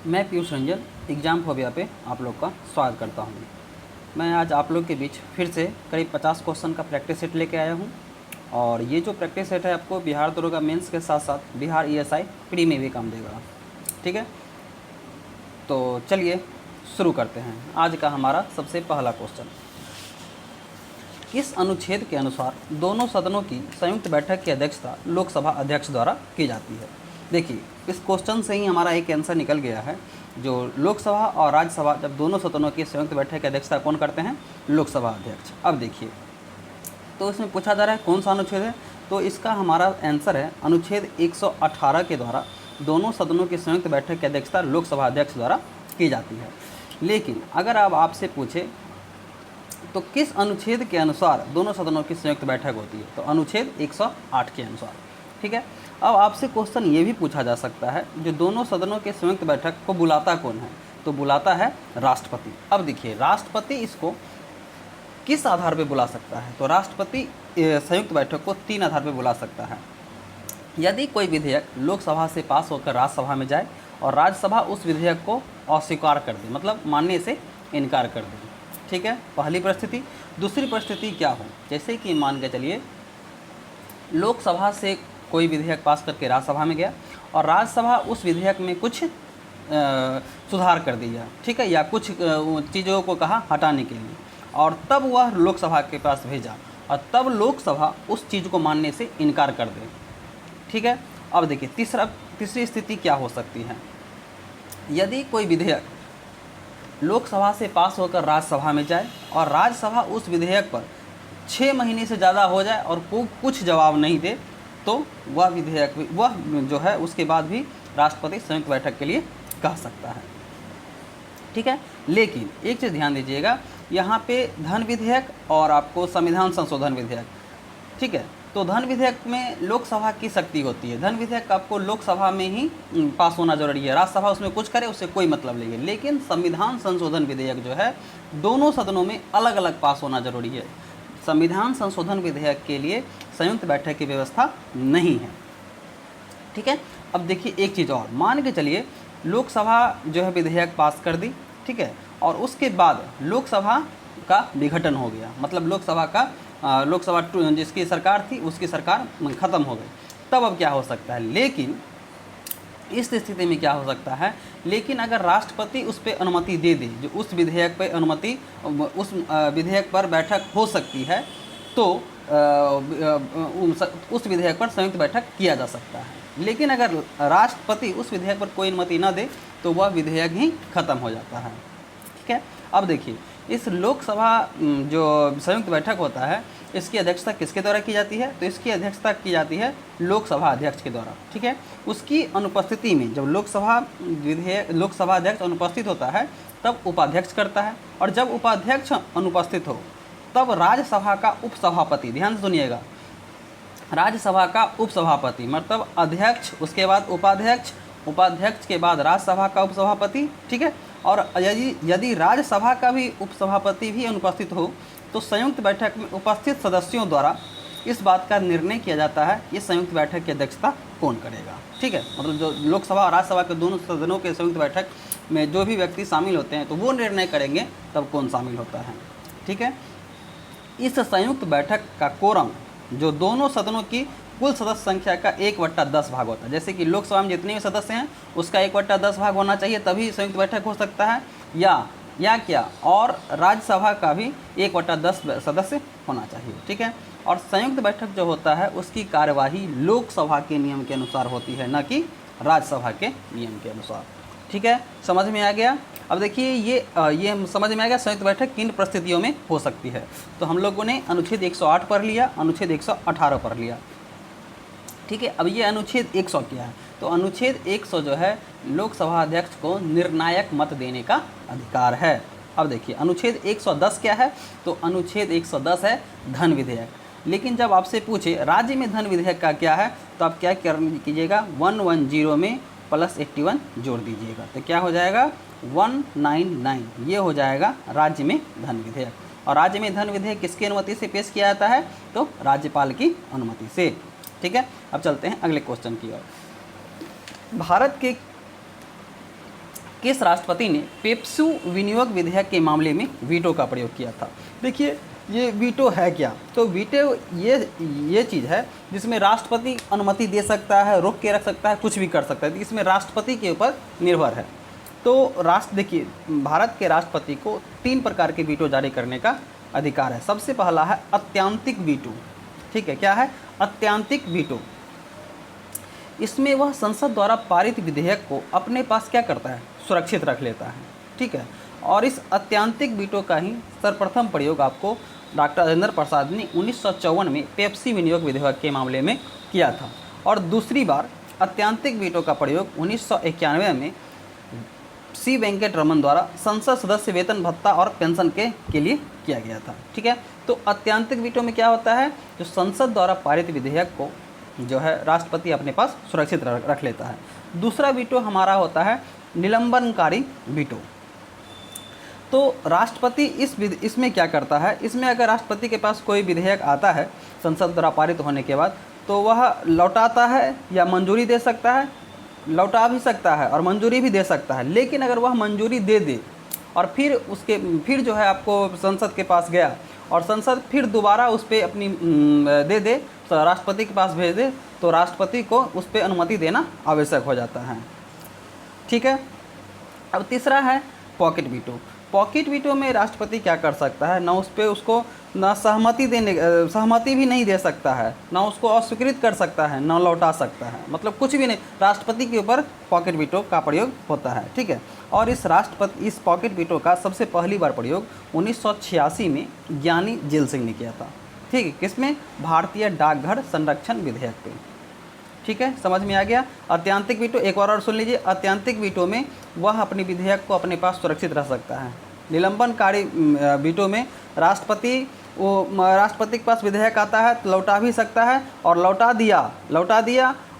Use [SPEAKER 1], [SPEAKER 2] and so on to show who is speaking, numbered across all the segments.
[SPEAKER 1] मैं Piyush Ranjan exam phobia पे आप लोग का स्वागत करता हूँ। मैं आज आप लोग के बीच फिर से करीब 50 क्वेश्चन का प्रैक्टिस सेट लेके आया हूँ और ये जो प्रैक्टिस सेट है आपको बिहार दरोगा मेंस के साथ साथ बिहार ईएसआई प्री में भी काम देगा। ठीक है, तो चलिए शुरू करते हैं। आज का हमारा सबसे पहला क्वेश्चन, किस अनुच्छेद के अनुसार दोनों सदनों की संयुक्त बैठक की अध्यक्षता लोकसभा अध्यक्ष द्वारा की जाती है? देखिए, इस क्वेश्चन से ही हमारा एक आंसर निकल गया है। जो लोकसभा और राज्यसभा जब दोनों सदनों की संयुक्त बैठक की अध्यक्षता कौन करते हैं? लोकसभा अध्यक्ष। अब देखिए, तो इसमें पूछा जा रहा है कौन सा अनुच्छेद है, तो इसका हमारा आंसर है अनुच्छेद 118 के द्वारा दोनों सदनों की संयुक्त बैठक की अध्यक्षता लोकसभा अध्यक्ष द्वारा की जाती है। लेकिन अगर अब आपसे पूछे तो किस अनुच्छेद के अनुसार दोनों सदनों की संयुक्त बैठक होती है, तो अनुच्छेद 108 के अनुसार। ठीक है, अब आपसे क्वेश्चन ये भी पूछा जा सकता है जो दोनों सदनों के संयुक्त बैठक को बुलाता कौन है, तो बुलाता है राष्ट्रपति। अब देखिए, राष्ट्रपति इसको किस आधार पे बुला सकता है, तो राष्ट्रपति संयुक्त बैठक को 3 आधार पे बुला सकता है। यदि कोई विधेयक लोकसभा से पास होकर राज्यसभा में जाए और राज्यसभा उस विधेयक को अस्वीकार कर दे, मतलब मानने से इनकार कर दे। ठीक है, पहली परिस्थिति। दूसरी परिस्थिति क्या हो, जैसे कि मान के चलिए लोकसभा से कोई विधेयक पास करके राज्यसभा में गया और राज्यसभा उस विधेयक में कुछ सुधार कर दिया, ठीक है, या कुछ चीज़ों को कहा हटाने के लिए, और तब वह लोकसभा के पास भेजा और तब लोकसभा उस चीज़ को मानने से इनकार कर दे। ठीक है, अब देखिए तीसरी स्थिति क्या हो सकती है। यदि कोई विधेयक लोकसभा से पास होकर राज्यसभा में जाए और राज्यसभा उस विधेयक पर 6 महीने से ज़्यादा हो जाए और कुछ जवाब नहीं दे, तो वह विधेयक वह जो है उसके बाद भी राष्ट्रपति संयुक्त बैठक के लिए कह सकता है। ठीक है, लेकिन एक चीज़ ध्यान दीजिएगा, यहाँ पे धन विधेयक और आपको संविधान संशोधन विधेयक, ठीक है, तो धन विधेयक में लोकसभा की शक्ति होती है। धन विधेयक आपको लोकसभा में ही पास होना जरूरी है, राज्यसभा उसमें कुछ करे उससे कोई मतलब नहीं है। लेकिन संविधान संशोधन विधेयक जो है दोनों सदनों में अलग अलग पास होना जरूरी है। संविधान संशोधन विधेयक के लिए संयुक्त बैठक की व्यवस्था नहीं है। ठीक है, अब देखिए एक चीज़ और, मान के चलिए लोकसभा जो है विधेयक पास कर दी, ठीक है, और उसके बाद लोकसभा का विघटन हो गया, मतलब लोकसभा जिसकी सरकार थी उसकी सरकार ख़त्म हो गई, तब अब क्या हो सकता है। लेकिन इस स्थिति में क्या हो सकता है, लेकिन अगर राष्ट्रपति उस पर अनुमति दे दे, जो उस विधेयक पर अनुमति उस विधेयक पर बैठक हो सकती है, तो उस विधेयक पर संयुक्त बैठक किया जा सकता है। लेकिन अगर राष्ट्रपति उस विधेयक पर कोई अनुमति न दे तो वह विधेयक ही खत्म हो जाता है। ठीक है, अब देखिए इस लोकसभा जो संयुक्त बैठक होता है इसकी अध्यक्षता किसके द्वारा की जाती है, तो इसकी अध्यक्षता की जाती है लोकसभा अध्यक्ष के द्वारा। ठीक है, उसकी अनुपस्थिति में जब लोकसभा अध्यक्ष अनुपस्थित होता है तब उपाध्यक्ष करता है, और जब उपाध्यक्ष अनुपस्थित हो तब राज्यसभा का उपसभापति, ध्यान से सुनिएगा, राज्यसभा का उपसभापति मतलब अध्यक्ष, उसके बाद उपाध्यक्ष, उपाध्यक्ष के बाद राज्यसभा का उपसभापति। ठीक है, और यदि राज्यसभा का भी उपसभापति भी अनुपस्थित हो तो संयुक्त बैठक में उपस्थित सदस्यों द्वारा इस बात का निर्णय किया जाता है कि संयुक्त बैठक की अध्यक्षता कौन करेगा। ठीक है, मतलब जो लोकसभा और राज्यसभा के दोनों सदनों के संयुक्त बैठक में जो भी व्यक्ति शामिल होते हैं तो वो निर्णय करेंगे तब कौन शामिल होता है। ठीक है, इस संयुक्त बैठक का कोरम जो दोनों सदनों की कुल सदस्य संख्या का 1/10 भाग होता है। जैसे कि लोकसभा में जितने भी सदस्य हैं उसका 1/10 भाग होना चाहिए तभी संयुक्त बैठक हो सकता है, या क्या, और राज्यसभा का भी 1/10 सदस्य होना चाहिए। ठीक है, और संयुक्त बैठक जो होता है उसकी कार्यवाही लोकसभा के नियम के अनुसार होती है, न कि राज्यसभा के नियम के अनुसार। ठीक है, समझ में आ गया। अब देखिए ये समझ में आ गया संयुक्त बैठक किन परिस्थितियों में हो सकती है। तो हम लोगों ने अनुच्छेद 108 पढ़ लिया, अनुच्छेद 118 पढ़ लिया। ठीक है, अब ये अनुच्छेद 100 क्या है, तो अनुच्छेद 100 जो है लोकसभा अध्यक्ष को निर्णायक मत देने का अधिकार है। अब देखिए अनुच्छेद 110 क्या है, तो अनुच्छेद 110 है धन विधेयक। लेकिन जब आपसे पूछे राज्य में धन विधेयक का क्या है, तो आप क्या कीजिएगा, 110 में +81 जोड़ दीजिएगा, तो क्या हो जाएगा 199, ये हो जाएगा राज्य में धन विधेयक। और राज्य में धन विधेयक किसकी अनुमति से पेश किया जाता है, तो राज्यपाल की अनुमति से। ठीक है, अब चलते हैं अगले क्वेश्चन की ओर। भारत के किस राष्ट्रपति ने पेप्सू विनियोग विधेयक के मामले में वीटो का प्रयोग किया था? देखिए ये वीटो है क्या? तो वीटो ये चीज़ है जिसमें राष्ट्रपति अनुमति दे सकता है, रोक के रख सकता है, कुछ भी कर सकता है। तो इसमें राष्ट्रपति के ऊपर निर्भर है। तो देखिए भारत के राष्ट्रपति को 3 प्रकार के वीटो जारी करने का अधिकार है। सबसे पहला है अत्यंतिक वीटो। ठीक है, क्या है? अत्यंतिक वीटो। इसमें वह संसद द्वारा पारित विधेयक को अपने पास क्या करता है? सुरक्षित रख लेता है। ठीक है, और इस अत्यंतिक वीटो का ही सर्वप्रथम प्रयोग आपको डॉक्टर राजेंद्र प्रसाद ने 1954 में पेप्सी विनियोग विधेयक के मामले में किया था। और दूसरी बार अत्यंतिक वीटो का प्रयोग 1991 में सी वेंकट रमन द्वारा संसद सदस्य वेतन भत्ता और पेंशन के लिए किया गया था। ठीक है, तो अत्यंतिक वीटो में क्या होता है? जो संसद द्वारा पारित विधेयक को जो है राष्ट्रपति अपने पास सुरक्षित रख लेता है। दूसरा वीटो हमारा होता है निलंबनकारी वीटो। तो राष्ट्रपति इसमें क्या करता है? इसमें अगर राष्ट्रपति के पास कोई विधेयक आता है संसद द्वारा पारित होने के बाद, तो वह लौटाता है या मंजूरी दे सकता है, लौटा भी सकता है और मंजूरी भी दे सकता है। लेकिन अगर वह मंजूरी दे दे और फिर जो है आपको संसद के पास गया और संसद फिर दोबारा उस पर अपनी दे दे, तो राष्ट्रपति के पास भेज दे, तो राष्ट्रपति को उस पर अनुमति देना आवश्यक हो जाता है। ठीक है, अब तीसरा है पॉकेट वीटो। पॉकेट वीटो में राष्ट्रपति क्या कर सकता है? ना उस पर उसको ना सहमति भी नहीं दे सकता है, ना उसको अस्वीकृत कर सकता है, ना लौटा सकता है, मतलब कुछ भी नहीं। राष्ट्रपति के ऊपर पॉकेट वीटो का प्रयोग होता है। ठीक है, और इस पॉकेट वीटो का सबसे पहली बार प्रयोग 1986 में ज्ञानी जेल सिंह ने किया था। ठीक है, किसमें? भारतीय डाकघर संरक्षण विधेयक पे। ठीक है, समझ में आ गया? अत्यंतिक वीटो एक बार और सुन लीजिए। अत्यंतिक वीटो में वह अपने विधेयक को अपने पास सुरक्षित रख सकता है। निलंबनकारी वीटो में राष्ट्रपति के पास विधेयक आता है तो लौटा भी सकता है, और लौटा दिया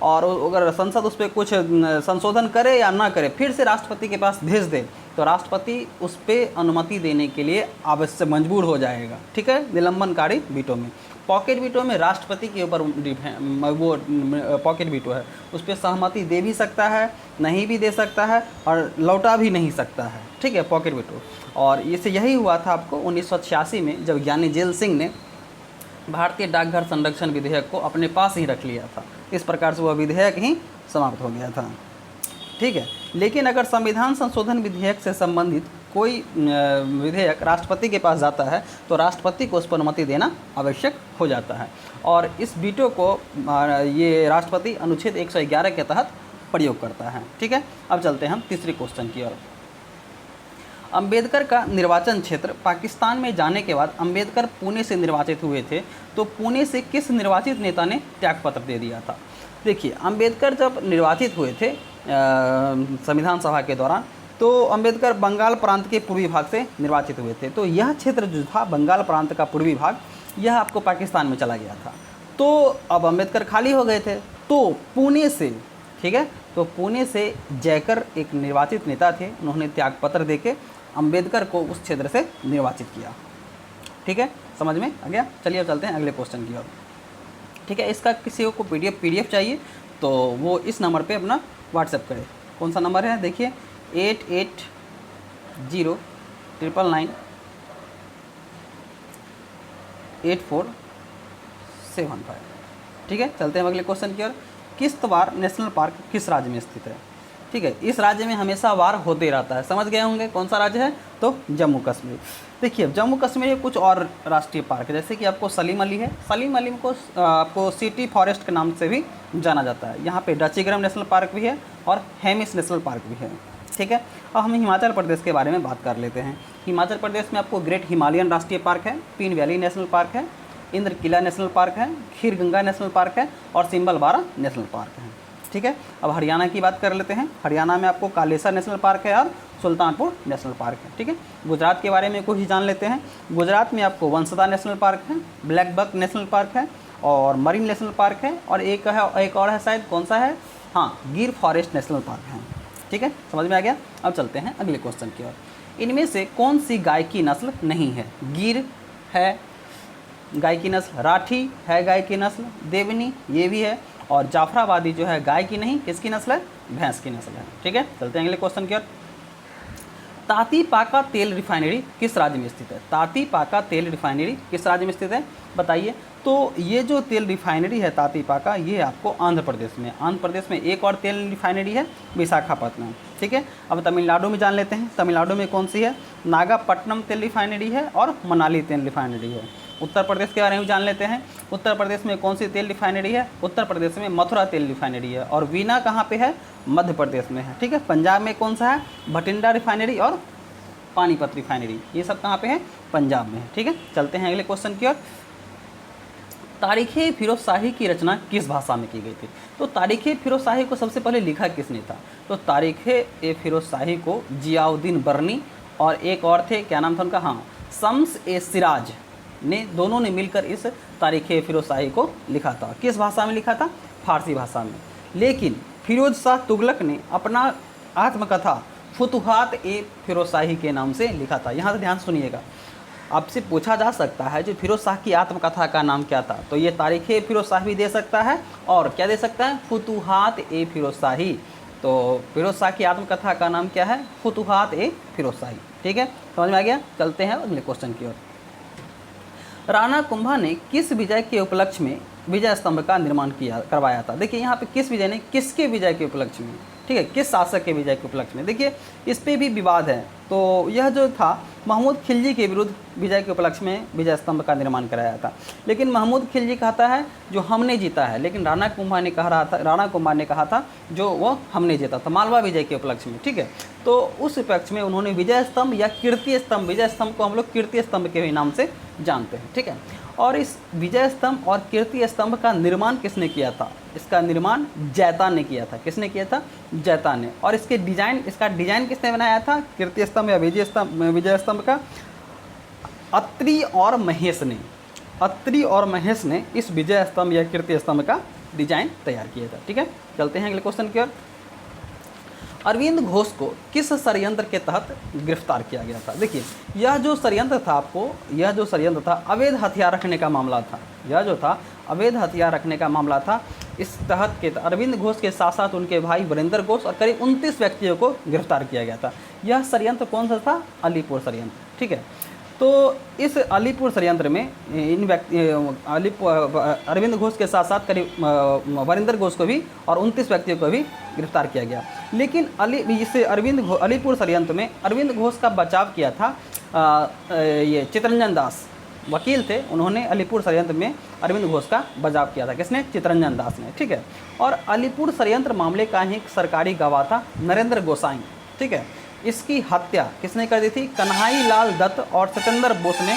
[SPEAKER 1] और अगर संसद उस पर कुछ संशोधन करे या ना करे, फिर से राष्ट्रपति के पास भेज दे, तो राष्ट्रपति उस पर अनुमति देने के लिए आवश्यक मजबूर हो जाएगा। ठीक है, निलंबनकारी वीटो में। पॉकेट वीटो में राष्ट्रपति के ऊपर वो पॉकेट वीटो है, उस पर सहमति दे भी सकता है, नहीं भी दे सकता है, और लौटा भी नहीं सकता है। ठीक है, पॉकेट वीटो। और इससे यही हुआ था आपको 1986 में, जब ज्ञानी जेल सिंह ने भारतीय डाकघर संरक्षण विधेयक को अपने पास ही रख लिया था। इस प्रकार से वह विधेयक ही समाप्त हो गया था। ठीक है, लेकिन अगर संविधान संशोधन विधेयक से संबंधित कोई विधेयक राष्ट्रपति के पास जाता है, तो राष्ट्रपति को उस पर अनुमति देना आवश्यक हो जाता है। और इस वीटो को ये राष्ट्रपति अनुच्छेद 111 के तहत प्रयोग करता है। ठीक है, अब चलते हैं हम तीसरे क्वेश्चन की ओर। अंबेडकर का निर्वाचन क्षेत्र पाकिस्तान में जाने के बाद अंबेडकर पुणे से निर्वाचित हुए थे, तो पुणे से किस निर्वाचित नेता ने त्यागपत्र दे दिया था? देखिए, अंबेडकर जब निर्वाचित हुए थे संविधान सभा के दौरान, तो अंबेडकर बंगाल प्रांत के पूर्वी भाग से निर्वाचित हुए थे। तो यह क्षेत्र जो था बंगाल प्रांत का पूर्वी भाग, यह आपको पाकिस्तान में चला गया था। तो अब अंबेडकर खाली हो गए थे, तो पुणे से, ठीक है, तो पुणे से जयकर एक निर्वाचित नेता थे, उन्होंने त्यागपत्र देके अंबेडकर को उस क्षेत्र से निर्वाचित किया। ठीक है, समझ में आ गया? चलिए अब चलते हैं अगले क्वेश्चन की ओर। ठीक है, इसका किसी को पीडीएफ चाहिए तो वो इस नंबर पे अपना व्हाट्सएप करें। कौन सा नंबर है? देखिए 8809998475। ठीक है, चलते हैं अगले क्वेश्चन की ओर। किश्तवाड़ नेशनल पार्क किस राज्य में स्थित है? ठीक है, इस राज्य में हमेशा वार होते रहता है। समझ गए होंगे कौन सा राज्य है? तो जम्मू कश्मीर। देखिए, जम्मू कश्मीर में कुछ और राष्ट्रीय पार्क है, जैसे कि आपको सलीम अली है। सलीम अली को आपको सिटी फॉरेस्ट के नाम से भी जाना जाता है। यहाँ पे डचीग्राम नेशनल पार्क भी है और हेमिस नेशनल पार्क भी है। ठीक है, अब हम हिमाचल प्रदेश के बारे में बात कर लेते हैं। हिमाचल प्रदेश में आपको ग्रेट हिमालयन राष्ट्रीय पार्क है, पीन वैली नेशनल पार्क है, इंद्र किला नेशनल पार्क है, खीर गंगा नेशनल पार्क है और सिम्बलबारा नेशनल पार्क है। ठीक है, अब हरियाणा की बात कर लेते हैं। हरियाणा में आपको कालेसर नेशनल पार्क है और सुल्तानपुर नेशनल पार्क है। ठीक है, गुजरात के बारे में कुछ ही जान लेते हैं। गुजरात में आपको वंसदा नेशनल पार्क है, ब्लैक बक नेशनल पार्क है और मरीन नेशनल पार्क है, और एक और है शायद, कौन सा है? हाँ, गिर फॉरेस्ट नेशनल पार्क है। ठीक है, समझ में आ गया? अब चलते हैं अगले क्वेश्चन की ओर। इनमें से कौन सी गाय की नस्ल नहीं है? गिर है गाय की नस्ल, राठी है गाय की नस्ल, देवनी ये भी है, और जाफराबादी जो है गाय की नहीं, किसकी नस्ल है? भैंस की नस्ल है। ठीक है, चलते हैं अगले क्वेश्चन की ओर। तातीपाका तेल रिफाइनरी किस राज्य में स्थित है? तातीपाका तेल रिफाइनरी किस राज्य में स्थित है बताइए। तो ये जो तेल रिफाइनरी है तातीपाका, ये आपको आंध्र प्रदेश में, आंध्र प्रदेश में एक और तेल रिफाइनरी है विशाखापट्टनम। ठीक है, अब तमिलनाडु में जान लेते हैं। तमिलनाडु में कौन सी है? नागापट्टनम तेल रिफाइनरी है और मनाली तेल रिफाइनरी है। उत्तर प्रदेश के बारे में जान लेते हैं। उत्तर प्रदेश में कौन सी तेल रिफाइनरी है? उत्तर प्रदेश में मथुरा तेल रिफाइनरी है। और वीना कहाँ पे है? मध्य प्रदेश में है। ठीक है, पंजाब में कौन सा है? भटिंडा रिफाइनरी और पानीपत रिफाइनरी, ये सब कहाँ पे है? पंजाब में है। ठीक है, चलते हैं अगले क्वेश्चन की ओर। तारीख़ फिरोज शाही की रचना किस भाषा में की गई थी? तो तारीख़ फिरोज शाही को सबसे पहले लिखा किसने था? तो तारीख़ फिरोज शाही को जियाउद्दीन बर्नी और एक और थे, क्या नाम था उनका? हाँ, शम्स ए सिराज ने, दोनों ने मिलकर इस तारीख़ फिरोज शाही को लिखा था। किस भाषा में लिखा था? फारसी भाषा में। लेकिन फिरोज शाह तुगलक ने अपना आत्मकथा फुतुहात ए फिरोज शाही के नाम से लिखा था। यहाँ से ध्यान सुनिएगा, आपसे पूछा जा सकता है जो फिरोज शाह की आत्मकथा का नाम क्या था? तो ये तारीख़ फिरोज शाह भी दे सकता है और क्या दे सकता है? फुतुहात ए फिरोज शाही। तो फिरोज शाह की आत्मकथा का नाम क्या है? फुतुहात ए फिरोज शाही। ठीक है, समझ में आ गया। चलते हैं अगले क्वेश्चन की ओर। राणा कुंभा ने किस विजय के उपलक्ष्य में विजय स्तंभ का निर्माण करवाया था? देखिए यहाँ पे किस विजय ने, किसके विजय के उपलक्ष्य में? ठीक है, किस शासक के विजय के उपलक्ष्य में? देखिए इस पे भी विवाद है। तो यह जो था महमूद खिलजी के विरुद्ध विजय के उपलक्ष्य में विजय स्तंभ का निर्माण कराया था। लेकिन महमूद खिलजी कहता है जो हमने जीता है, लेकिन राणा कुंभा ने कहा था जो वो हमने जीता था, मालवा विजय के उपलक्ष्य में। ठीक है, तो उस उपलक्ष्य में उन्होंने विजय स्तंभ या कीर्ति स्तंभ, विजय स्तंभ को हम लोग कीर्ति स्तंभ के भी नाम से जानते हैं। ठीक है, और इस विजय स्तंभ और कीर्ति स्तंभ का निर्माण किसने किया था? इसका निर्माण जैता ने किया था। किसने किया था? जैता ने। और इसका डिजाइन किसने बनाया था? कीर्ति स्तंभ या विजय स्तंभ का अत्रि और महेश ने। अत्रि और महेश ने इस विजय स्तंभ या कीर्ति स्तंभ का डिजाइन तैयार किया था। ठीक है, चलते हैं अगले क्वेश्चन की ओर। अरविंद घोष को किस षड्यंत्र के तहत गिरफ्तार किया गया था? देखिए यह जो षड्यंत्र था अवैध हथियार रखने का मामला था। यह जो था अवैध हथियार रखने का मामला था। इस तहत के अरविंद घोष के साथ साथ उनके भाई वीरेंद्र घोष और करीब 29 व्यक्तियों को गिरफ्तार किया गया था। यह षड्यंत्र कौन सा था? अलीपुर षड्यंत्र। ठीक है, तो इस अलीपुर षड्यंत्र में अरविंद घोष के साथ साथ करीब वीरेंद्र घोष को भी और 29 व्यक्तियों को भी गिरफ्तार किया गया। लेकिन अलीपुर षड्यंत्र में अरविंद घोष का बचाव किया था ये चितरंजन दास वकील थे, उन्होंने अलीपुर षड्यंत्र में अरविंद घोष का बचाव किया था। किसने? चितरंजन दास ने। ठीक है, और अलीपुर षड्यंत्र मामले का ही एक सरकारी गवाह था नरेंद्र गोसाई। ठीक है, इसकी हत्या किसने कर दी थी? कन्हई लाल दत्त और सत्येंद्र बोस ने।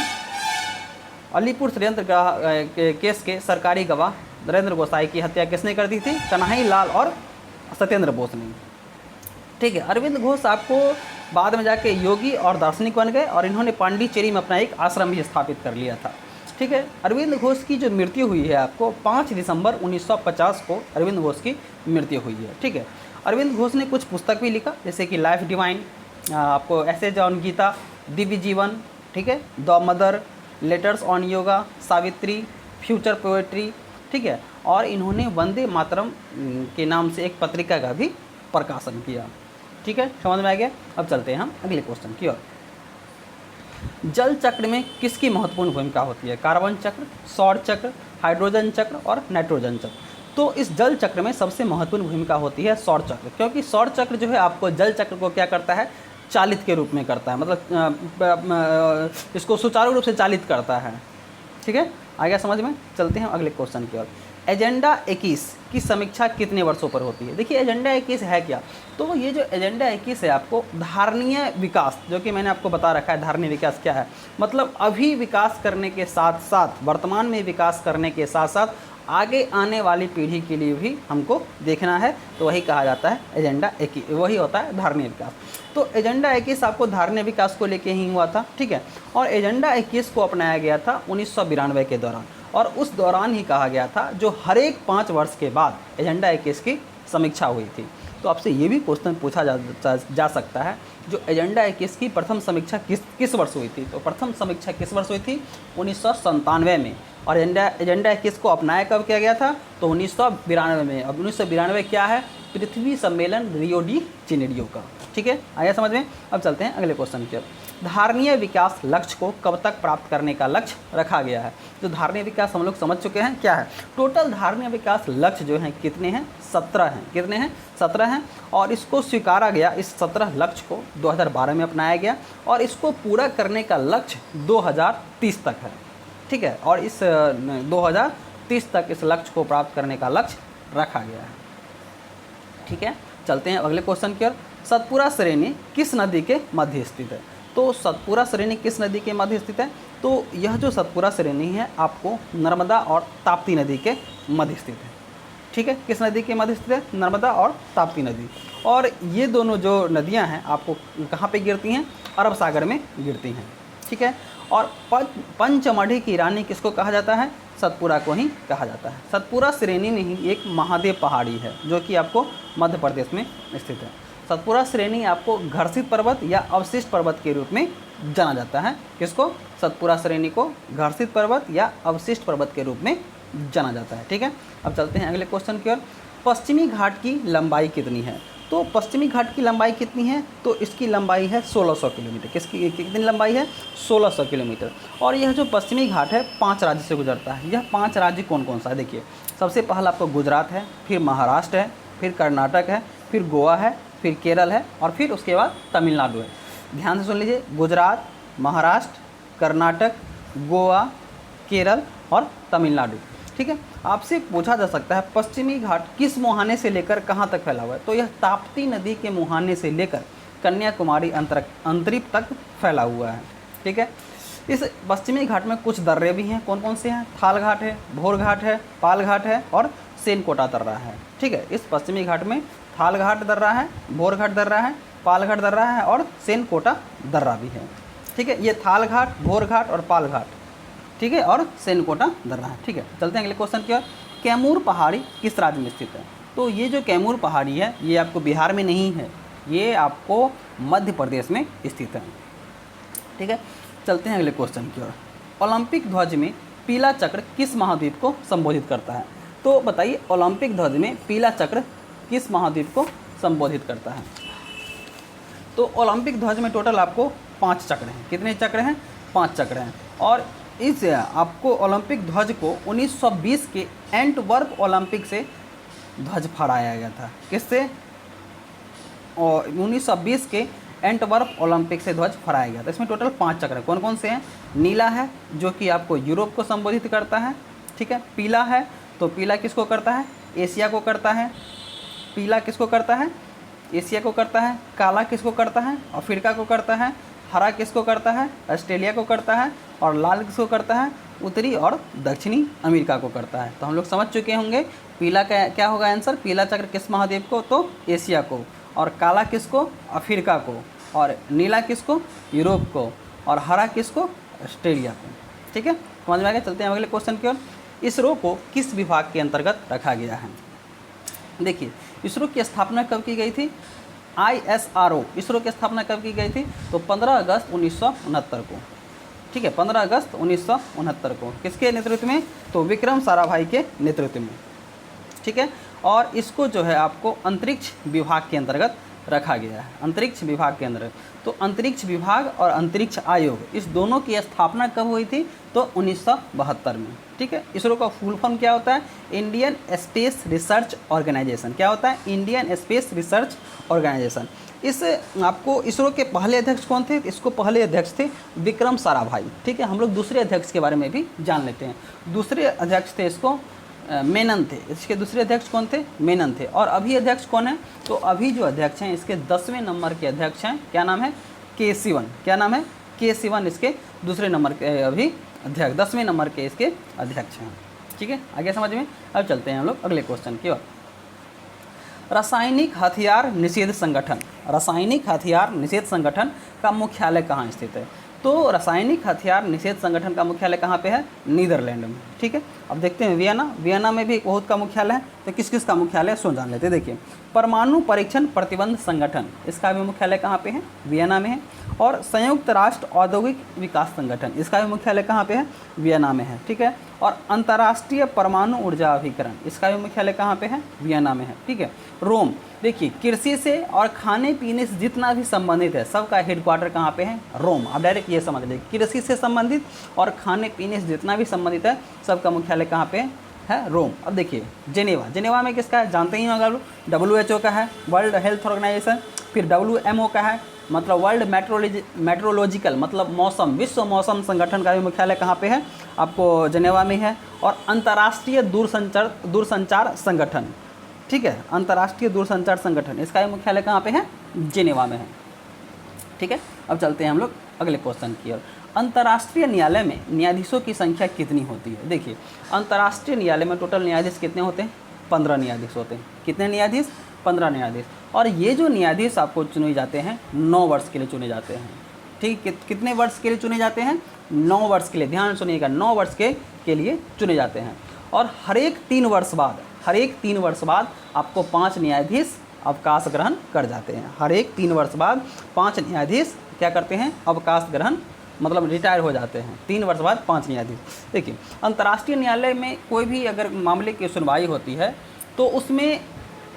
[SPEAKER 1] अलीपुर षड्यंत्र केस के सरकारी गवाह नरेंद्र गोसाई की हत्या किसने कर दी थी? कन्हई लाल और सत्येंद्र बोस ने। ठीक है, अरविंद घोष आपको बाद में जाके योगी और दार्शनिक बन गए और इन्होंने पांडिचेरी में अपना एक आश्रम भी स्थापित कर लिया था। ठीक है, अरविंद घोष की जो मृत्यु हुई है आपको 5 दिसंबर 1950 को अरविंद घोष की मृत्यु हुई है। ठीक है, अरविंद घोष ने कुछ पुस्तक भी लिखा जैसे कि लाइफ डिवाइन, आपको ऐसे ऑन गीता, दिव्य जीवन, ठीक है, the mother, letters on yoga, Savitri, future poetry. ठीक है, और इन्होंने वंदे मातरम के नाम से एक पत्रिका का भी प्रकाशन किया। ठीक है, समझ में आ गया। अब चलते हैं हम अगले क्वेश्चन की ओर। जल चक्र में किसकी महत्वपूर्ण भूमिका होती है? कार्बन चक्र, सौर चक्र, हाइड्रोजन चक्र और नाइट्रोजन चक्र। तो इस जल चक्र में सबसे महत्वपूर्ण भूमिका होती है सौर चक्र, क्योंकि सौर चक्र जो है आपको जल चक्र को क्या करता है? चालित के रूप में करता है, मतलब इसको सुचारू रूप से चालित करता है। ठीक है, आ गया समझ में। चलते हैं अगले क्वेश्चन की ओर। एजेंडा 21 की समीक्षा कितने वर्षों पर होती है? देखिए एजेंडा 21 है क्या? तो ये जो एजेंडा 21 है आपको धारणीय विकास, जो कि मैंने आपको बता रखा है धारणीय विकास क्या है, मतलब अभी विकास करने के साथ साथ, वर्तमान में विकास करने के साथ साथ आगे आने वाली पीढ़ी के लिए भी हमको देखना है, तो वही कहा जाता है एजेंडा 21, वही होता है धारणीय विकास। तो एजेंडा 21 आपको धारणीय विकास को लेके ही हुआ था। ठीक है, और एजेंडा 21 को अपनाया गया था 1992 के दौरान, और उस दौरान ही कहा गया था जो हर एक 5 वर्ष के बाद एजेंडा 21 की समीक्षा हुई थी। तो आपसे ये भी क्वेश्चन पूछा जा सकता है जो एजेंडा 21 की प्रथम समीक्षा किस वर्ष हुई थी? तो प्रथम समीक्षा किस वर्ष हुई थी? 1997 में। और एजेंडा 21 को अपनाया कब किया गया था? तो 1992 में। अब 1992 क्या है? पृथ्वी सम्मेलन रियो डी जेनेरियो का। ठीक है, आया समझ में। अब चलते हैं अगले क्वेश्चन की ओर। धारणीय विकास लक्ष्य को कब तक प्राप्त करने का लक्ष्य रखा गया है। जो धारणीय विकास हम लोग समझ चुके हैं क्या है। टोटल धारणीय विकास लक्ष्य जो हैं कितने हैं, 17 हैं। कितने हैं, 17 हैं। और इसको स्वीकारा गया, इस 17 लक्ष्य को 2012 में अपनाया गया और इसको पूरा करने का लक्ष्य 2030 तक है, ठीक है। और इस 2030 तक इस लक्ष्य को प्राप्त करने का लक्ष्य रखा गया है, ठीक है। चलते हैं अगले क्वेश्चन की ओर। सतपुरा श्रेणी किस नदी के मध्य स्थित है। तो सतपुरा श्रेणी किस नदी के मध्य स्थित है। तो यह जो सतपुरा श्रेणी है आपको नर्मदा और ताप्ती नदी के मध्य स्थित है, ठीक है। किस नदी के मध्य स्थित है, नर्मदा और ताप्ती नदी। और ये दोनों जो नदियां हैं आपको कहाँ पे गिरती हैं, अरब सागर में गिरती हैं, ठीक है। और पंचमढ़ी की रानी किसको कहा जाता है, सतपुरा को ही कहा जाता है। सतपुरा श्रेणी में ही एक महादेव पहाड़ी है जो कि आपको मध्य प्रदेश में स्थित है। सतपुरा श्रेणी आपको घर्षित पर्वत या अवशिष्ट पर्वत के रूप में जाना जाता है। किसको, सतपुरा श्रेणी को घर्षित पर्वत या अवशिष्ट पर्वत के रूप में जाना जाता है, ठीक है। अब चलते हैं अगले क्वेश्चन की ओर। पश्चिमी घाट की लंबाई कितनी है। तो पश्चिमी घाट की लंबाई कितनी है, तो इसकी लंबाई है 1600 किलोमीटर। किसकी कितनी लंबाई है, 1600 किलोमीटर। और यह जो पश्चिमी घाट है 5 राज्य से गुजरता है। यह 5 राज्य कौन कौन सा है, देखिए। सबसे पहला आपको गुजरात है, फिर महाराष्ट्र है, फिर कर्नाटक है, फिर गोवा है, फिर केरल है और फिर उसके बाद तमिलनाडु है। ध्यान से सुन लीजिए, गुजरात, महाराष्ट्र, कर्नाटक, गोवा, केरल और तमिलनाडु, ठीक है। आपसे पूछा जा सकता है पश्चिमी घाट किस मुहाने से लेकर कहाँ तक फैला हुआ है। तो यह ताप्ती नदी के मुहाने से लेकर कन्याकुमारी अंतरिक्ष तक फैला हुआ है, ठीक है। इस पश्चिमी घाट में कुछ दर्रे भी हैं। कौन कौन से हैं, थाल घाट है, भोर घाट है, पाल घाट है और सेनकोटा दर्रा है, ठीक है। इस पश्चिमी घाट में थाल घाट दर्रा है, भोर घाट दर्रा है, पाल घाट दर्रा है और सेनकोटा दर्रा भी है, ठीक है। ये थाल घाट, भोर घाट और पाल घाट, ठीक है, और सेनकोटा दर्रा है, ठीक है। चलते हैं अगले क्वेश्चन की ओर। कैमूर पहाड़ी किस राज्य में स्थित है। तो ये जो कैमूर पहाड़ी है ये आपको बिहार में नहीं है, ये आपको मध्य प्रदेश में स्थित है, ठीक है। चलते हैं अगले क्वेश्चन की ओर। ओलंपिक ध्वज में पीला चक्र किस महाद्वीप को संबोधित करता है। तो बताइए, ओलंपिक ध्वज में पीला चक्र किस महाद्वीप को संबोधित करता है। तो ओलंपिक ध्वज में टोटल आपको 5 चक्र हैं। कितने चक्र हैं, 5 चक्र हैं। और इस आपको ओलंपिक ध्वज को 1920 के एंटवर्प ओलंपिक से ध्वज फहराया गया था। किससे, और 1920 के एंटवर्प ओलंपिक से ध्वज फहराया गया था। इसमें टोटल 5 चक्र कौन कौन से हैं। नीला है जो कि आपको यूरोप को संबोधित करता है, ठीक है। पीला है तो पीला किसको करता है, एशिया को करता है। पीला किसको करता है, एशिया को करता है। काला किसको करता है, अफ्रीका को करता है। हरा किसको करता है, ऑस्ट्रेलिया को करता है। और लाल किसको करता है, उत्तरी और दक्षिणी अमेरिका को करता है। तो हम लोग समझ चुके होंगे पीला का क्या होगा आंसर। पीला चक्र किस महाद्वीप को, तो एशिया को। और काला किसको, अफ्रीका को। और नीला किसको, यूरोप को। और हरा किसको, ऑस्ट्रेलिया को, ठीक है। समझ में आ गया। चलते हैं अगले क्वेश्चन की ओर। इसरो को किस विभाग के अंतर्गत रखा गया है। देखिए, इसरो की स्थापना कब की गई थी, ISRO इसरो की स्थापना कब की गई थी, तो 15 अगस्त 1969 को, ठीक है। 15 अगस्त 1969 को किसके नेतृत्व में, तो विक्रम साराभाई के नेतृत्व में, ठीक है। और इसको जो है आपको अंतरिक्ष विभाग के अंतर्गत रखा गया है, अंतरिक्ष विभाग के अंदर। तो अंतरिक्ष विभाग और अंतरिक्ष आयोग इस दोनों की स्थापना कब हुई थी, तो 1972 में, ठीक है। इसरो का फुल फॉर्म क्या होता है, इंडियन स्पेस रिसर्च ऑर्गेनाइजेशन। क्या होता है, इंडियन स्पेस रिसर्च ऑर्गेनाइजेशन। इस आपको इसरो के पहले अध्यक्ष कौन थे, इसको पहले अध्यक्ष थे विक्रम साराभाई, ठीक है। हम लोग दूसरे अध्यक्ष के बारे में भी जान लेते हैं। दूसरे अध्यक्ष थे इसको मेनन थे। इसके दूसरे अध्यक्ष कौन थे, मेनन थे। और अभी अध्यक्ष कौन है, तो अभी जो अध्यक्ष हैं इसके 10वें नंबर के अध्यक्ष हैं, क्या नाम है, K-Sivan। क्या नाम है, K-Sivan इसके दूसरे नंबर के अभी अध्यक्ष, 10वें नंबर के इसके अध्यक्ष हैं, ठीक है। आगे समझ में। अब चलते हैं हम लोग अगले क्वेश्चन की ओर। रासायनिक हथियार निषेध संगठन, रासायनिक हथियार निषेध संगठन का मुख्यालय कहाँ स्थित है। तो रासायनिक हथियार निषेध संगठन का मुख्यालय कहाँ पे है, नीदरलैंड में, ठीक है। अब देखते हैं वियना में भी एक बहुत का मुख्यालय है। तो किस किस का मुख्यालय सो जान लेते हैं। देखिए, परमाणु परीक्षण प्रतिबंध संगठन, इसका भी मुख्यालय कहाँ पे है? वियना में है। और संयुक्त राष्ट्र औद्योगिक विकास संगठन, इसका भी मुख्यालय कहाँ पे है? वियना में है, ठीक है। और अंतर्राष्ट्रीय परमाणु ऊर्जा अभिकरण, इसका भी मुख्यालय कहाँ पे है? वियना में है, ठीक है। रोम, देखिए कृषि से और खाने पीने से जितना भी संबंधित है सबका हेडक्वार्टर कहाँ पे है? रोम। आप डायरेक्ट ये समझ लीजिए, कृषि से संबंधित और खाने पीने से जितना भी संबंधित है सबका मुख्यालय कहाँ पे है? रोम। अब देखिए जेनेवा में किसका है? जानते ही होगा, WHO का है, वर्ल्ड हेल्थ ऑर्गेनाइजेशन। फिर WMO का है, मतलब वर्ल्ड मेट्रोलॉजिकल, मतलब मौसम, विश्व मौसम संगठन का भी मुख्यालय कहाँ पे है? आपको जेनेवा में है। और अंतर्राष्ट्रीय दूरसंचार संगठन, ठीक है, अंतर्राष्ट्रीय दूरसंचार संगठन, इसका भी मुख्यालय कहाँ पे है? जेनेवा में है, ठीक है। अब चलते हैं हम लोग अगले क्वेश्चन की ओर। अंतर्राष्ट्रीय न्यायालय में न्यायाधीशों की संख्या कितनी होती है? देखिए, अंतर्राष्ट्रीय न्यायालय में टोटल न्यायाधीश कितने होते हैं? 15 न्यायाधीश होते हैं। कितने न्यायाधीश? 15 न्यायाधीश। और ये जो न्यायाधीश आपको चुने जाते हैं 9 वर्ष के लिए चुने जाते हैं, ठीक। कितने वर्ष के लिए चुने जाते हैं? 9 वर्ष के लिए, ध्यान सुनिएगा, 9 वर्ष के लिए चुने जाते हैं। और हर एक 3 वर्ष बाद आपको 5 न्यायाधीश अवकाश ग्रहण कर जाते हैं। हर एक 3 वर्ष बाद 5 न्यायाधीश क्या करते हैं? अवकाश ग्रहण, मतलब रिटायर हो जाते हैं। 3 वर्ष बाद 5 न्यायाधीश। देखिए, अंतर्राष्ट्रीय न्यायालय में कोई भी अगर मामले की सुनवाई होती है तो उसमें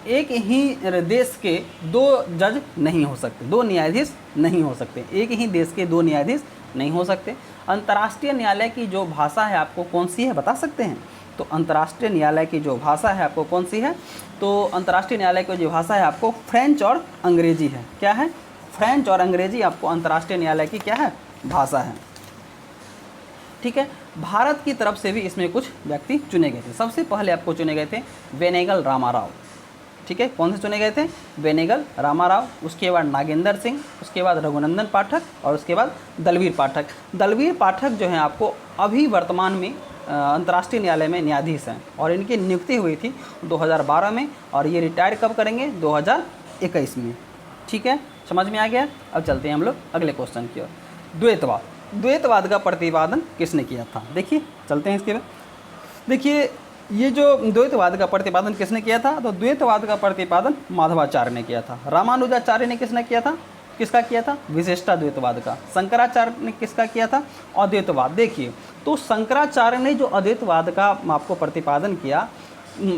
[SPEAKER 1] एक ही देश के 2 जज नहीं हो सकते, 2 न्यायाधीश नहीं हो सकते, एक ही देश के 2 न्यायाधीश नहीं हो सकते। अंतर्राष्ट्रीय न्यायालय की जो भाषा है आपको कौन सी है बता सकते हैं? तो अंतर्राष्ट्रीय न्यायालय की जो भाषा है आपको कौन सी है? तो अंतर्राष्ट्रीय न्यायालय की जो भाषा है आपको फ्रेंच और अंग्रेजी है। क्या है? फ्रेंच और अंग्रेजी आपको अंतर्राष्ट्रीय न्यायालय की क्या है? भाषा है, ठीक है। भारत की तरफ से भी इसमें कुछ व्यक्ति चुने गए थे। सबसे पहले आपको चुने गए थे वेनेगल रामाराव, ठीक है। कौन से चुने गए थे? वेनेगल रामाराव। उसके बाद नागेंद्र सिंह, उसके बाद रघुनंदन पाठक और उसके बाद दलवीर पाठक। दलवीर पाठक जो हैं आपको अभी वर्तमान में अंतर्राष्ट्रीय न्यायालय में न्यायाधीश हैं और इनकी नियुक्ति हुई थी 2012 में और ये रिटायर कब करेंगे? 2021 में, ठीक है। समझ में आ गया? अब चलते हैं हम लोग अगले क्वेश्चन की ओर। द्वैतवाद का प्रतिपादन किसने किया था? देखिए, चलते हैं इसके बाद। देखिए, ये जो द्वैतवाद का प्रतिपादन किसने किया था? तो द्वैतवाद का प्रतिपादन माधवाचार्य ने किया था। रामानुजाचार्य ने किसने किया था? किसका किया था? विशिष्टाद्वैतवाद का। शंकराचार्य ने किसका किया था? अद्वैतवाद। देखिए, तो शंकराचार्य ने जो अद्वैतवाद का आपको प्रतिपादन किया,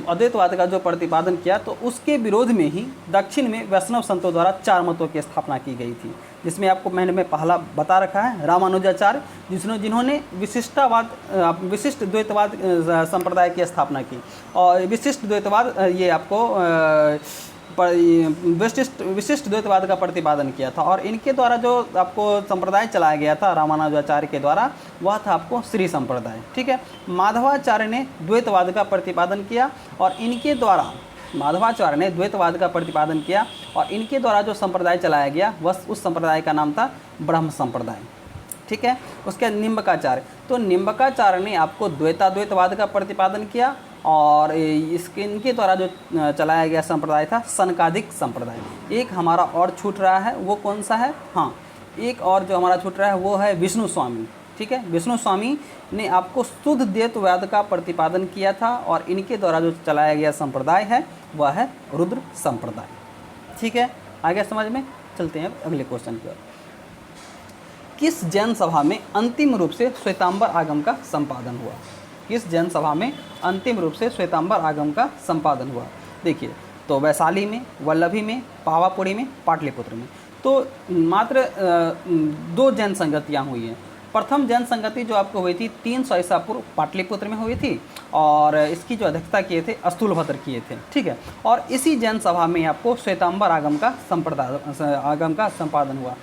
[SPEAKER 1] अद्वैतवाद का जो प्रतिपादन किया, तो उसके विरोध में ही दक्षिण में वैष्णव संतों द्वारा 4 मतों की स्थापना की गई थी, जिसमें आपको मैंने पहला बता रखा है रामानुजाचार्य, जिन्होंने विशिष्ट द्वैतवाद संप्रदाय की स्थापना की। और विशिष्ट द्वैतवाद ये आपको विशिष्ट द्वैतवाद का प्रतिपादन किया था। और इनके द्वारा जो आपको संप्रदाय चलाया गया था रामानुजाचार्य के द्वारा, वह था आपको श्री संप्रदाय, ठीक है। माधवाचार्य ने द्वैतवाद का प्रतिपादन किया और इनके द्वारा माधवाचार्य ने द्वैतवाद का प्रतिपादन किया और इनके द्वारा जो संप्रदाय चलाया गया वह उस संप्रदाय का नाम था ब्रह्म संप्रदाय, ठीक है। उसके निम्बकाचार्य, तो निम्बकाचार्य ने आपको द्वैतवाद का प्रतिपादन किया और इनके द्वारा जो चलाया गया संप्रदाय था सनकादिक संप्रदाय। एक हमारा और छूट रहा है, वो कौन सा है? हाँ, एक और जो हमारा छूट रहा है वो है विष्णु स्वामी, ठीक है। विष्णु स्वामी ने आपको शुद्ध द्वैतवाद का प्रतिपादन किया था और इनके द्वारा जो चलाया गया संप्रदाय है वह है रुद्र संप्रदाय, ठीक है। आगे समझ में? चलते हैं अगले क्वेश्चन की ओर। किस जैन सभा में अंतिम रूप से श्वेतांबर आगम का संपादन हुआ? किस जैन सभा में अंतिम रूप से श्वेतांबर आगम का संपादन हुआ? देखिए, तो वैशाली में, वल्लभी में, पावापुरी में, पाटलिपुत्र में। तो मात्र 2 जैन संगतियाँ हुई हैं। प्रथम जैन संगति जो आपको हुई थी 300 ईसा पूर्व पाटलिपुत्र में हुई थी और इसकी जो अध्यक्षता किए थे स्थूलभद्र किए थे, ठीक है। और इसी जैन सभा में आपको श्वेतांबर आगम का संपादन हुआ।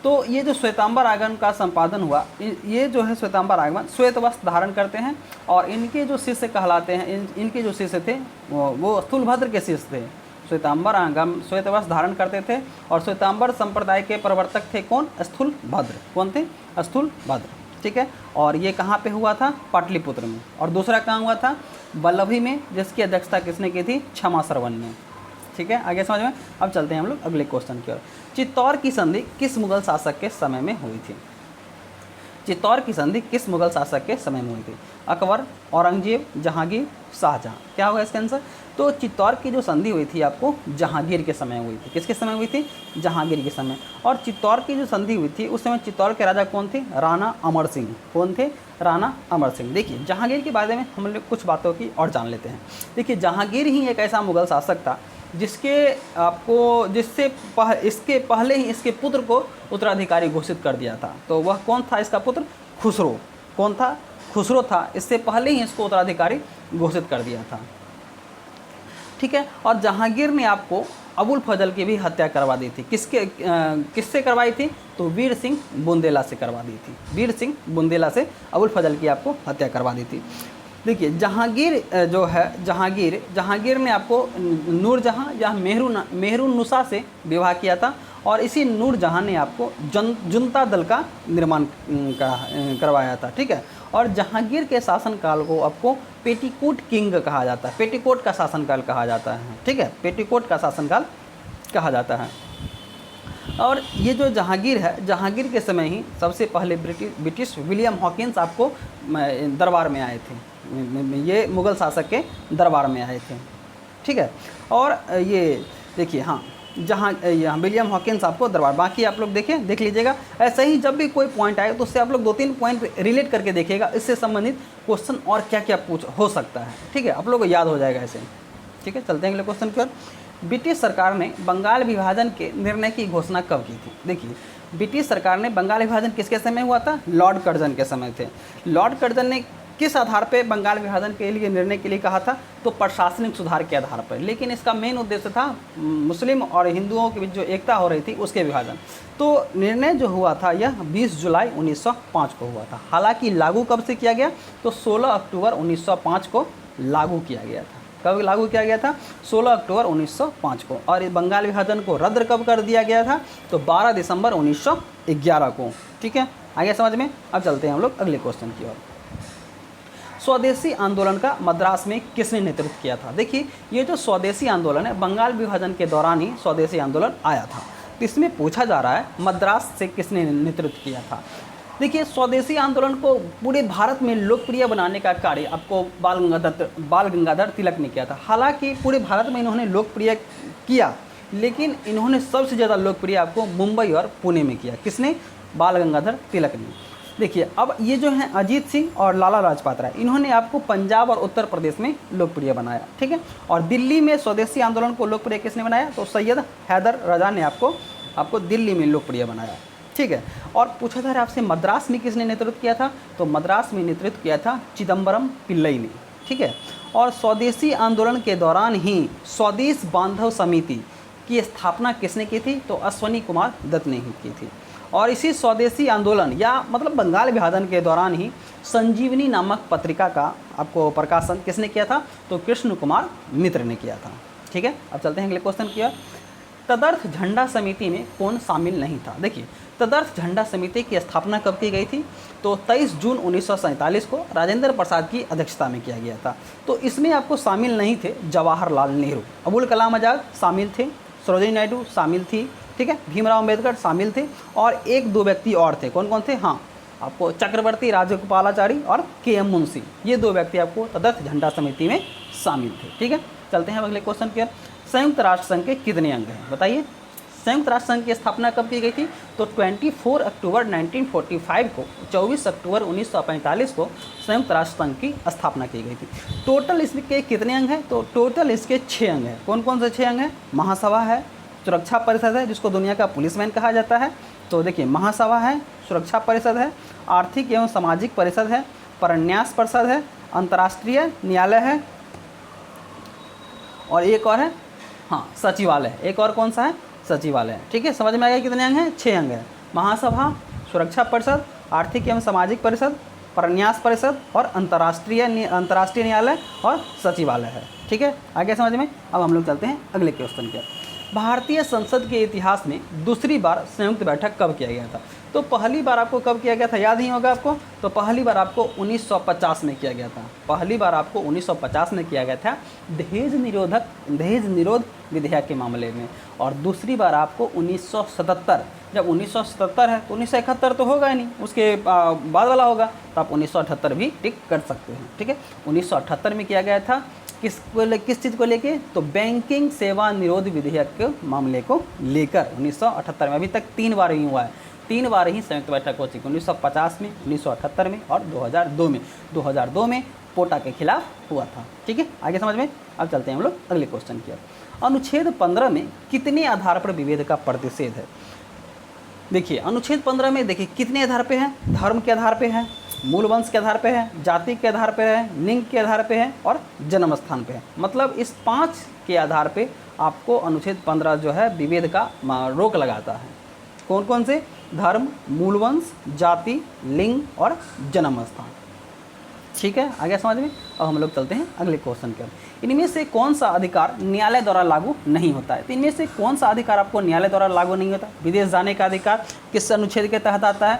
[SPEAKER 1] तो ये जो श्वेतांबर आगमन का संपादन हुआ, ये जो है श्वेतांबर आगमन श्वेत वस्त्र धारण करते हैं और इनके जो शिष्य कहलाते हैं, इनके जो शिष्य थे वो स्थूलभद्र के शिष्य थे। श्वेतांबर आगम श्वेत वस्त्र धारण करते थे और श्वेतांबर संप्रदाय के प्रवर्तक थे कौन? स्थूलभद्र। कौन थे? स्थूलभद्र, ठीक है। और ये कहाँ पे हुआ था? पाटलिपुत्र में। और दूसरा कहाँ हुआ था? वल्लभी में, जिसकी अध्यक्षता किसने की थी? क्षमा श्रवण ने, ठीक है। आगे समझ में? अब चलते हैं हम लोग अगले क्वेश्चन की ओर। चित्तौड़ की संधि किस मुगल शासक के समय में हुई थी? चित्तौड़ की संधि किस मुगल शासक के समय में हुई थी? अकबर, औरंगजेब, जहांगीर, शाहजहां। क्या होगा इसका आंसर? तो चित्तौड़ की जो संधि हुई थी आपको जहांगीर के समय हुई थी। किसके समय हुई थी? जहांगीर के समय। और चित्तौड़ की जो संधि हुई थी उस समय चित्तौड़ के राजा कौन थे? राणा अमर सिंह। कौन थे? राणा अमर सिंह। देखिए जहांगीर के बारे में हम लोग कुछ बातों की और जान लेते हैं। देखिए जहांगीर ही एक ऐसा मुगल शासक था इसके पहले ही इसके पुत्र को उत्तराधिकारी घोषित कर दिया था। तो वह कौन था इसका पुत्र? खुसरो। कौन था? खुसरो था। इससे पहले ही इसको उत्तराधिकारी घोषित कर दिया था। ठीक है। और जहांगीर ने आपको अबुल फजल की भी हत्या करवा दी थी। किससे करवाई थी? तो वीर सिंह बुंदेला से करवा दी थी। वीर सिंह बुंदेला से अबुल फजल की आपको हत्या करवा दी थी। देखिए जहांगीर जो है जहांगीर ने आपको नूरजहां या मेहरुन्निसा से विवाह किया था। और इसी नूरजहां ने आपको जुनता दल का निर्माण करवाया था। ठीक है। और जहांगीर के शासनकाल को आपको पेटीकोट किंग कहा जाता है। पेटीकोट का शासनकाल कहा जाता है। ठीक है। पेटीकोट का शासनकाल कहा जाता है। और ये जो जहांगीर है, जहांगीर के समय ही सबसे पहले ब्रिटिश विलियम हॉकिंस आपको दरबार में आए थे। ये मुग़ल शासक के दरबार में आए थे। ठीक है। और ये देखिए हाँ, जहाँ विलियम हॉकिंस आपको दरबार, बाकी आप लोग देख लीजिएगा। ऐसे ही जब भी कोई पॉइंट आए तो उससे आप लोग 2-3 पॉइंट रिलेट करके देखिएगा, इससे संबंधित क्वेश्चन और क्या क्या हो सकता है। ठीक है। आप लोग को याद हो जाएगा ऐसे। ठीक है। चलते हैं अगले क्वेश्चन की ओर। ब्रिटिश सरकार ने बंगाल विभाजन के निर्णय की घोषणा कब की थी? देखिए ब्रिटिश सरकार ने बंगाल विभाजन किसके समय हुआ था? लॉर्ड कर्जन के समय थे। लॉर्ड कर्जन ने किस आधार पे बंगाल विभाजन के लिए निर्णय के लिए कहा था? तो प्रशासनिक सुधार के आधार पर। लेकिन इसका मेन उद्देश्य था मुस्लिम और हिंदुओं के बीच जो एकता हो रही थी उसके विभाजन। तो निर्णय जो हुआ था यह 20 जुलाई 1905 को हुआ था। हालांकि लागू कब से किया गया? तो 16 अक्टूबर 1905 को लागू किया गया था। कब लागू किया गया था? 16 अक्टूबर 1905 को। और बंगाल विभाजन को रद्द कब कर दिया गया था? तो 12 दिसंबर 1911 को। ठीक है। आगे समझ में। अब चलते हैं हम लोग अगले क्वेश्चन की ओर। स्वदेशी आंदोलन का मद्रास में किसने नेतृत्व किया था? देखिए ये जो स्वदेशी आंदोलन है, बंगाल विभाजन के दौरान ही स्वदेशी आंदोलन आया था। तो इसमें पूछा जा रहा है मद्रास से किसने नेतृत्व किया था। देखिए स्वदेशी आंदोलन को पूरे भारत में लोकप्रिय बनाने का कार्य आपको बाल गंगाधर तिलक ने किया था। हालांकि पूरे भारत में इन्होंने लोकप्रिय किया, लेकिन इन्होंने सबसे ज़्यादा लोकप्रिय आपको मुंबई और पुणे में किया। किसने? बाल गंगाधर तिलक ने। देखिए अब ये जो हैं अजीत सिंह और लाला लाजपत राय, इन्होंने आपको पंजाब और उत्तर प्रदेश में लोकप्रिय बनाया। ठीक है। और दिल्ली में स्वदेशी आंदोलन को लोकप्रिय किसने बनाया? तो सैयद हैदर रजा ने आपको दिल्ली में लोकप्रिय बनाया। ठीक है। और पूछा जा रहा है आपसे मद्रास में किसने नेतृत्व किया था? तो मद्रास में नेतृत्व किया था चिदम्बरम पिल्लई ने। ठीक है। और स्वदेशी आंदोलन के दौरान ही स्वदेश बांधव समिति की स्थापना किसने की थी? तो अश्वनी कुमार दत्त ने ही की थी। और इसी स्वदेशी आंदोलन या मतलब बंगाल विभाजन के दौरान ही संजीवनी नामक पत्रिका का आपको प्रकाशन किसने किया था? तो कृष्ण कुमार मित्र ने किया था। ठीक है। अब चलते हैं अगले क्वेश्चन की ओर। तदर्थ झंडा समिति में कौन शामिल नहीं था? देखिए तदर्थ झंडा समिति की स्थापना कब की गई थी? तो 23 जून 1947 को राजेंद्र प्रसाद की अध्यक्षता में किया गया था। तो इसमें आपको शामिल नहीं थे जवाहरलाल नेहरू, अबुल कलाम आज़ाद शामिल थे, सरोजिनी नायडू शामिल थी। ठीक है। भीमराव अम्बेडकर शामिल थे और 1-2 व्यक्ति और थे। कौन कौन थे? हाँ, आपको चक्रवर्ती राजगोपालाचारी और के.एम. मुंशी, ये 2 व्यक्ति आपको तदर्थ झंडा समिति में शामिल थे। ठीक है। चलते हैं अगले क्वेश्चन की ओर। संयुक्त राष्ट्र संघ के कितने अंग हैं? बताइए। संयुक्त राष्ट्र संघ की स्थापना कब की गई थी? तो 24 अक्टूबर 1945 को, 24 अक्टूबर 1945 को संयुक्त राष्ट्र संघ की स्थापना की गई थी। टोटल इसके कितने अंग हैं? तो टोटल इसके 6 अंग हैं। कौन कौन से 6 अंग हैं? महासभा है, सुरक्षा परिषद है जिसको दुनिया का पुलिसमैन कहा जाता है। तो देखिए महासभा है, सुरक्षा परिषद है, आर्थिक एवं सामाजिक परिषद है, परन्यास परिषद है, अंतर्राष्ट्रीय न्यायालय है और एक और है, हाँ, सचिवालय। एक और कौन सा है? सचिवालय। ठीक है। समझ में आएगा कितने अंग हैं? 6 अंग हैं। महासभा, सुरक्षा परिषद, आर्थिक एवं सामाजिक परिषद, परन्यास परिषद और अंतर्राष्ट्रीय न्यायालय और सचिवालय है। ठीक है। आगे समझ में। अब हम लोग चलते हैं अगले क्वेश्चन की। भारतीय संसद के इतिहास में दूसरी बार संयुक्त बैठक कब किया गया था? तो पहली बार आपको कब किया गया था, याद ही होगा आपको। तो पहली बार आपको 1950 में किया गया था। पहली बार आपको 1950 में किया गया था दहेज निरोध विधेयक के मामले में। और दूसरी बार आपको 1977, जब 1977 है तो 1971 तो होगा ही नहीं, उसके बाद वाला होगा, तो आप 1978 भी टिक कर सकते हैं। ठीक है, 1978 में किया गया था। किस चीज़ को लेके? तो बैंकिंग सेवा निरोध विधेयक के मामले को लेकर 1978 में। अभी तक 3 बार ही हुआ है, 3 बार ही संयुक्त बैठक हो चुकी, 1950 में, 1978 में और 2002 में। 2002 में पोटा के खिलाफ हुआ था। ठीक है, आगे समझ में। अब चलते हैं हम लोग अगले क्वेश्चन की ओर। अनुच्छेद 15 में कितने आधार पर विभेद का प्रतिषेध है? देखिए अनुच्छेद 15 में देखिए कितने आधार पे है? धर्म के आधार पे है, मूल वंश के आधार पे है, जाति के आधार पे है, लिंग के आधार पे है और जन्म स्थान पे है। मतलब इस 5 के आधार पे आपको अनुच्छेद 15 जो है विभेद का रोक लगाता है। कौन कौन से? धर्म, मूल वंश, जाति, लिंग और जन्म स्थान। ठीक है, आगे समझ में। अब हम लोग चलते हैं अगले क्वेश्चन की ओर। इनमें से कौन सा अधिकार न्यायालय द्वारा लागू नहीं होता है? तो इनमें से कौन सा अधिकार आपको न्यायालय द्वारा लागू नहीं होता? विदेश जाने का अधिकार किस अनुच्छेद के तहत आता है?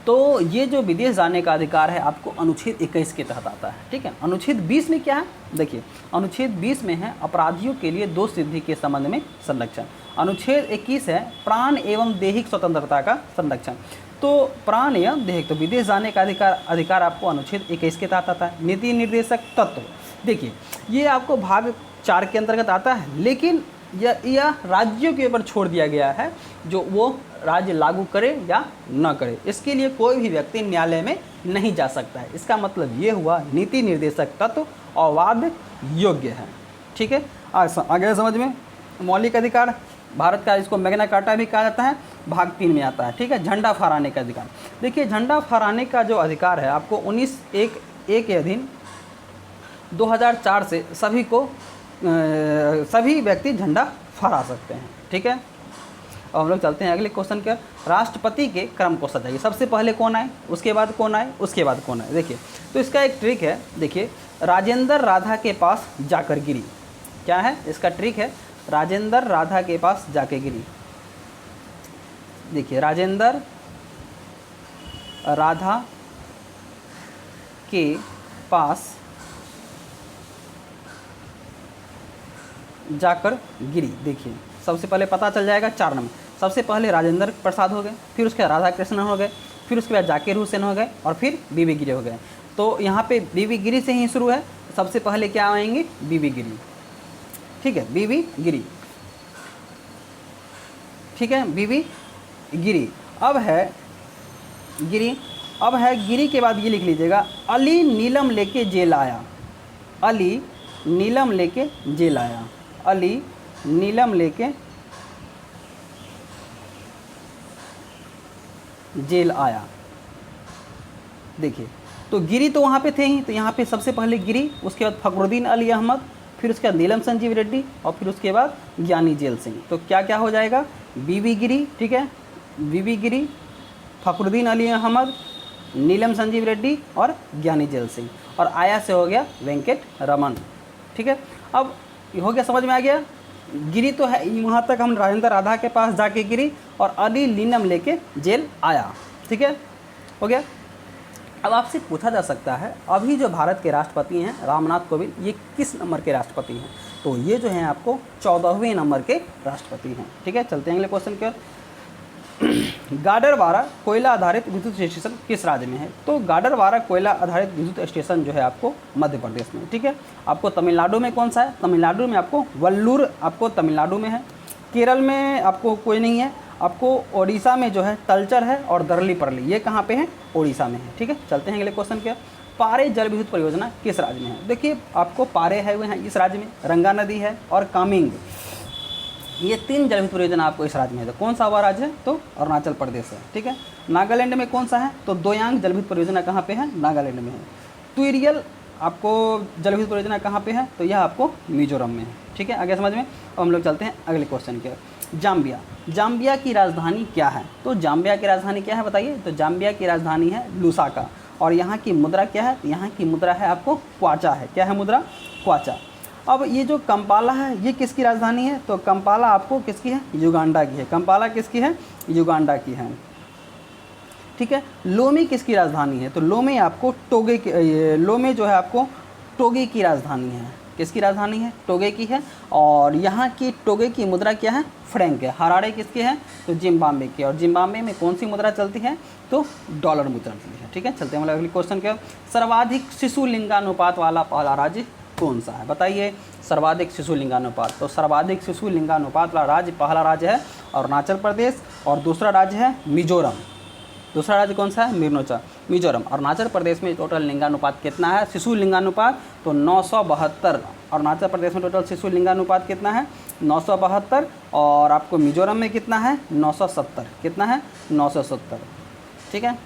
[SPEAKER 1] तो ये जो विदेश जाने का अधिकार है आपको अनुच्छेद 21 के तहत आता है। ठीक है, अनुच्छेद 20 में क्या है? देखिए अनुच्छेद 20 में है अपराधियों के लिए दोष सिद्धि के संबंध में संरक्षण। अनुच्छेद 21 है प्राण एवं दैहिक स्वतंत्रता का संरक्षण। तो प्राण एवं दैहिक, तो विदेश जाने का अधिकार आपको अनुच्छेद 21 के तहत आता है। नीति निर्देशक तत्व, देखिए ये आपको भाग 4 के अंतर्गत आता है, लेकिन यह राज्यों के ऊपर छोड़ दिया गया है, जो वो राज्य लागू करे या न करे। इसके लिए कोई भी व्यक्ति न्यायालय में नहीं जा सकता है। इसका मतलब ये हुआ नीति निर्देशक तत्व अवाद योग्य है। ठीक है, आगे समझ में। मौलिक अधिकार भारत का, इसको मैग्ना कार्टा भी कहा जाता है, भाग 3 में आता है। ठीक है, झंडा फहराने का अधिकार। देखिए झंडा फहराने का जो अधिकार है आपको 19(1) के अधीन 2004 से सभी व्यक्ति झंडा फहरा सकते हैं। ठीक है, अब हम लोग चलते हैं अगले क्वेश्चन के। राष्ट्रपति के क्रम को सजाइए। सबसे पहले कौन आए, उसके बाद कौन आए, उसके बाद कौन आए। देखिए तो इसका एक ट्रिक है। देखिए राजेंद्र राधा के पास जाकर गिरी। क्या है इसका ट्रिक? है राजेंद्र राधा के पास जाके गिरी। देखिए राजेंद्र राधा के पास जाकर गिरी। देखिए सबसे पहले पता चल जाएगा 4 नंबर। सबसे पहले राजेंद्र प्रसाद हो गए, फिर उसके बाद राधा कृष्णन हो गए, फिर उसके बाद जाकिर हुसैन हो गए और फिर बीबी गिरी हो गए। तो यहाँ पे बीबी गिरी से ही शुरू है। सबसे पहले क्या आएंगे? बीबी गिरी। ठीक है, बीबी गिरी। ठीक है, बीबी गिरी। अब है गिरी। अब है गिरी के बाद ये लिख लीजिएगा, अली नीलम लेके जेल आया। अली नीलम लेके जेल आया। अली नीलम लेके जेल आया। देखिए तो गिरी तो वहाँ पे थे ही, तो यहाँ पे सबसे पहले गिरी, उसके बाद फखरुद्दीन अली अहमद, फिर उसके बाद नीलम संजीव रेड्डी और फिर उसके बाद ज्ञानी जेल सिंह। तो क्या क्या हो जाएगा? बीबी गिरी। ठीक है, बीबी गिरी, फखरुद्दीन अली अहमद, नीलम संजीव रेड्डी और ज्ञानी जेल सिंह। और आया से हो गया वेंकट रमन। ठीक है, अब हो गया, समझ में आ गया। गिरी तो है, वहाँ तक हम राजेंद्र राधा के पास जाके गिरी और अली नीलम लेके जेल आया। ठीक है, हो गया। अब आपसे पूछा जा सकता है अभी जो भारत के राष्ट्रपति हैं रामनाथ कोविंद, ये किस नंबर के राष्ट्रपति हैं? तो ये जो हैं आपको 14वें नंबर के राष्ट्रपति हैं। ठीक है, चलते हैं अगले क्वेश्चन के। गाडरवारा कोयला आधारित विद्युत स्टेशन किस राज्य में है? तो गाडरवारा कोयला आधारित विद्युत स्टेशन जो है आपको मध्य प्रदेश में। ठीक है, आपको तमिलनाडु में कौन सा है? तमिलनाडु में आपको वल्लूर, आपको तमिलनाडु में है। केरल में आपको कोई नहीं है। आपको ओडिशा में जो है तलचर है और दरली-परली, ये कहाँ पे है? ओडिशा में है। ठीक है, चलते हैं अगले क्वेश्चन के। पारे जल विद्युत परियोजना किस राज्य में है? देखिए आपको पारे है हुए हैं इस राज्य में, रंगा नदी है और कामिंग, ये 3 जल विद्युत परियोजना आपको इस राज्य में है। तो कौन सा हुआ राज्य है? तो अरुणाचल प्रदेश है। ठीक है, नागालैंड में कौन सा है? तो दोयांग जल विद्युत परियोजना कहाँ पे है? नागालैंड में है। तुइरियल आपको जल विद्युत परियोजना कहाँ पे है? तो यह आपको मिजोरम में है। ठीक है, आगे समझ में। अब हम लोग चलते हैं अगले क्वेश्चन के। जाम्बिया, जाम्बिया की राजधानी क्या है? तो जाम्बिया की राजधानी क्या है बताइए? तो जाम्बिया की राजधानी है लुसाका। और यहाँ की मुद्रा क्या है? तो यहाँ की मुद्रा है आपको क्वाचा है। क्या है मुद्रा? क्वाचा। अब ये जो कंपाला है ये किसकी राजधानी है? तो कंपाला आपको किसकी है? युगांडा की है। कंपाला किसकी है? युगांडा की है। ठीक है। लोमे किसकी राजधानी है? तो लोमे आपको टोगे की, लोमे जो है आपको टोगे की राजधानी है। किसकी राजधानी है? टोगे की है। और यहाँ की टोगे की मुद्रा क्या है? फ्रैंक है। हरारे किसकी है? तो जिम्बाब्वे की। और जिम्बाब्वे में कौन सी मुद्रा चलती है? तो डॉलर मुद्रा चलती है। ठीक है, चलते हैं अगले क्वेश्चन के। सर्वाधिक शिशु लिंगानुपात वाला पहला राज्य कौन सा है? बताइए। सर्वाधिक शिशु लिंगानुपात, तो सर्वाधिक शिशु लिंगानुपात वाला राज्य, पहला राज्य है अरुणाचल प्रदेश और दूसरा राज्य है मिजोरम। दूसरा राज्य कौन सा है? मिजोरम। अरुणाचल प्रदेश में टोटल लिंगानुपात कितना है? शिशु लिंगानुपात तो 972। अरुणाचल प्रदेश में टोटल शिशु लिंगानुपात कितना है? 972। और आपको मिजोरम में कितना है? 970। कितना है? 970। ठीक है,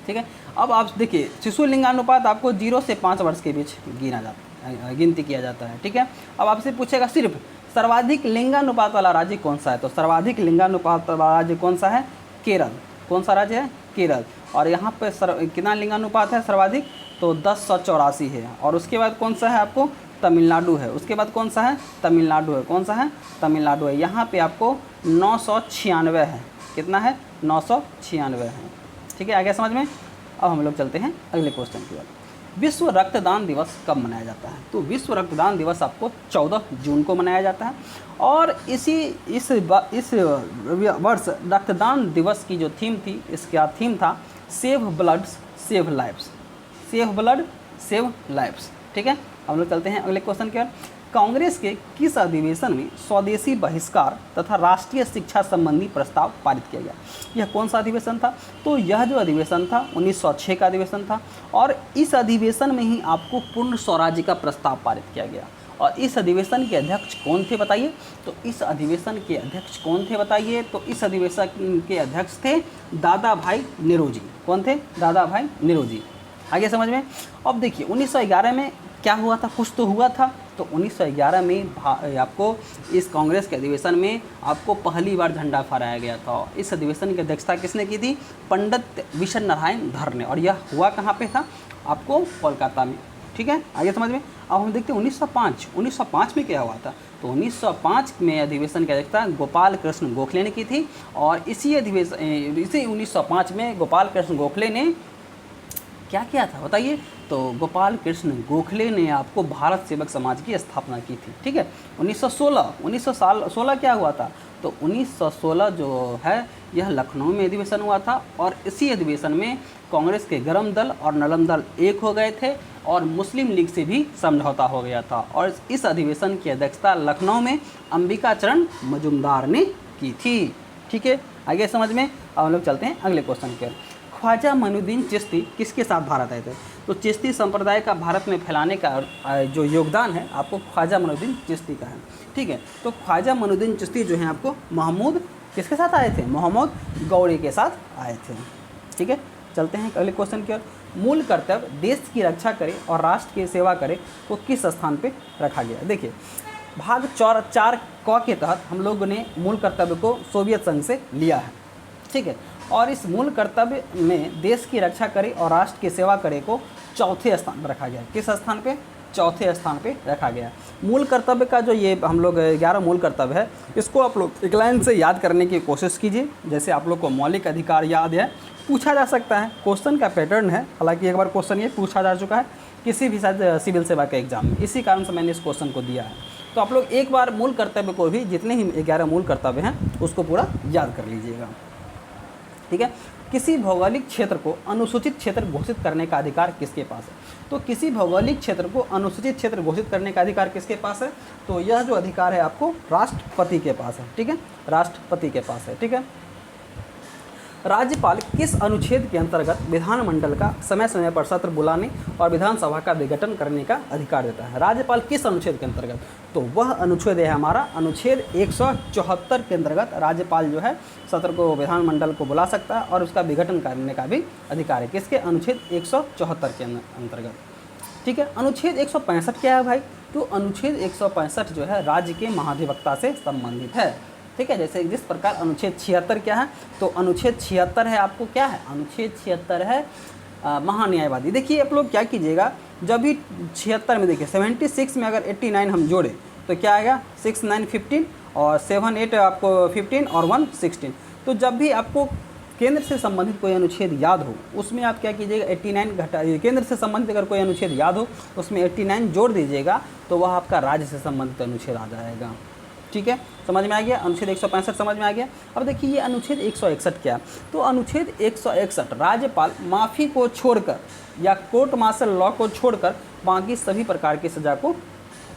[SPEAKER 1] ठीक है। अब आप देखिए, शिशु लिंगानुपात आपको 0 से 5 वर्ष के बीच गिनती किया जाता है। ठीक है। अब आपसे पूछेगा सिर्फ सर्वाधिक लिंगानुपात वाला राज्य कौन सा है? तो सर्वाधिक लिंगानुपात वाला राज्य कौन सा है? केरल। कौन सा राज्य है? केरल। और यहाँ पे कितना लिंगानुपात है सर्वाधिक? तो 1084 है। और उसके बाद कौन सा है आपको? तमिलनाडु है। उसके बाद कौन सा है? तमिलनाडु है। कौन सा है? तमिलनाडु है। यहाँ पे आपको 996 है। कितना है? 996 है। ठीक है, आगे समझ में। अब हम लोग चलते हैं अगले क्वेश्चन की ओर। विश्व रक्तदान दिवस कब मनाया जाता है? तो विश्व रक्तदान दिवस आपको 14 जून को मनाया जाता है। और इस वर्ष रक्तदान दिवस की जो थीम थी, इसका थीम था save blood save lives. Save blood save lives. ठीक है, हम लोग चलते हैं अगले क्वेश्चन की ओर। कांग्रेस के किस अधिवेशन में स्वदेशी बहिष्कार तथा राष्ट्रीय शिक्षा संबंधी प्रस्ताव पारित किया गया? यह कौन सा अधिवेशन था? तो यह जो अधिवेशन था 1906 का अधिवेशन था। और इस अधिवेशन में ही आपको पूर्ण स्वराज्य का प्रस्ताव पारित किया गया। और इस अधिवेशन के अध्यक्ष कौन थे बताइए? तो इस अधिवेशन के अध्यक्ष कौन थे बताइए? तो इस अधिवेशन के अध्यक्ष थे दादा भाई नेहरू। कौन थे? दादा भाई नेहरू। आगे समझ में। अब देखिए 1911 में क्या हुआ था? कुछ तो हुआ था। तो 1911 में आपको इस कांग्रेस के अधिवेशन में आपको पहली बार झंडा फहराया गया था। इस अधिवेशन की अध्यक्षता किसने की थी? पंडित विश्व नारायण धर ने। और यह हुआ कहाँ पे था? आपको कोलकाता में। ठीक है, आगे समझ में। अब हम देखते हैं 1905 में क्या हुआ था। तो 1905 में अधिवेशन की अध्यक्षता गोपाल कृष्ण गोखले ने की थी। और इसी 1905 में गोपाल कृष्ण गोखले ने क्या किया था बताइए? तो गोपाल कृष्ण गोखले ने आपको भारत सेवक समाज की स्थापना की थी। ठीक है। 1916 क्या हुआ था? तो 1916 जो है यह लखनऊ में अधिवेशन हुआ था। और इसी अधिवेशन में कांग्रेस के गरम दल और नरम दल एक हो गए थे और मुस्लिम लीग से भी समझौता हो गया था। और इस अधिवेशन की अध्यक्षता लखनऊ में अंबिका चरण मजुमदार ने की थी। ठीक है, आगे समझ में। अब हम लोग चलते हैं अगले क्वेश्चन की ओर। ख्वाजा मोइनुद्दीन चिश्ती किसके साथ भारत आए थे? तो चिश्ती संप्रदाय का भारत में फैलाने का जो योगदान है आपको ख्वाजा मोइनुद्दीन चिश्ती का है। ठीक है, तो ख्वाजा मोइनुद्दीन चिश्ती जो है आपको महमूद किसके साथ आए थे? मोहम्मद गौरी के साथ आए थे। ठीक है, चलते हैं अगले क्वेश्चन की ओर। मूल कर्तव्य देश की रक्षा करे और राष्ट्र की सेवा करे को किस स्थान पे रखा गया? देखिए भाग 4 क के तहत हम लोगों ने मूल कर्तव्य को सोवियत संघ से लिया है। ठीक है, और इस मूल कर्तव्य में देश की रक्षा करे और राष्ट्र की सेवा करे को चौथे स्थान पर रखा गया। किस स्थान पे? चौथे स्थान पे रखा गया। मूल कर्तव्य का जो ये हम लोग 11 मूल कर्तव्य है, इसको आप लोग एक लाइन से याद करने की कोशिश कीजिए। जैसे आप लोग को मौलिक अधिकार याद है, पूछा जा सकता है, क्वेश्चन का पैटर्न है। हालांकि एक बार क्वेश्चन ये पूछा जा चुका है किसी भी शायद सिविल सेवा के एग्जाम में, इसी कारण से मैंने इस क्वेश्चन को दिया है। तो आप लोग एक बार मूल कर्तव्य को भी, जितने ही 11 मूल कर्तव्य हैं उसको पूरा याद कर लीजिएगा। ठीक है, किसी भौगोलिक क्षेत्र को अनुसूचित क्षेत्र घोषित करने का अधिकार किसके पास है? तो किसी भौगोलिक क्षेत्र को अनुसूचित क्षेत्र घोषित करने का अधिकार किसके पास है? तो यह जो अधिकार है आपको राष्ट्रपति के पास है। ठीक है, राष्ट्रपति के पास है। ठीक है, राज्यपाल किस अनुच्छेद के अंतर्गत विधानमंडल का समय समय पर सत्र बुलाने और विधानसभा का विघटन करने का अधिकार देता है? राज्यपाल किस अनुच्छेद के अंतर्गत? तो वह अनुच्छेद है हमारा अनुच्छेद 174 के अंतर्गत राज्यपाल जो है सत्र को, विधानमंडल को बुला सकता है और उसका विघटन करने का भी अधिकार है। किसके? अनुच्छेद 174 के अंतर्गत। ठीक है, अनुच्छेद 165 क्या है भाई? तो अनुच्छेद 165 जो है राज्य के महाधिवक्ता से संबंधित है। ठीक है, जैसे जिस प्रकार अनुच्छेद 76 क्या है? तो अनुच्छेद 76 है आपको क्या है? अनुच्छेद 76 है महान्यायवादी। देखिए आप लोग क्या कीजिएगा, जब भी 76 में देखिए 76 में अगर 89 हम जोड़े तो क्या आएगा 6 9 15 और 7 8 आपको 15 और 1 16। तो जब भी आपको केंद्र से संबंधित कोई अनुच्छेद याद हो उसमें आप क्या कीजिएगा 89 घटा, केंद्र से संबंधित अगर कोई अनुच्छेद याद हो उसमें 89 जोड़ दीजिएगा तो वह आपका राज्य से संबंधित अनुच्छेद आ जाएगा। ठीक है, समझ में आ गया। अनुच्छेद 165 समझ में आ गया। अब देखिए ये अनुच्छेद 161 क्या है। तो अनुच्छेद 161 राज्यपाल माफ़ी को छोड़कर या कोर्ट मार्शल लॉ को छोड़कर बाकी सभी प्रकार की सज़ा को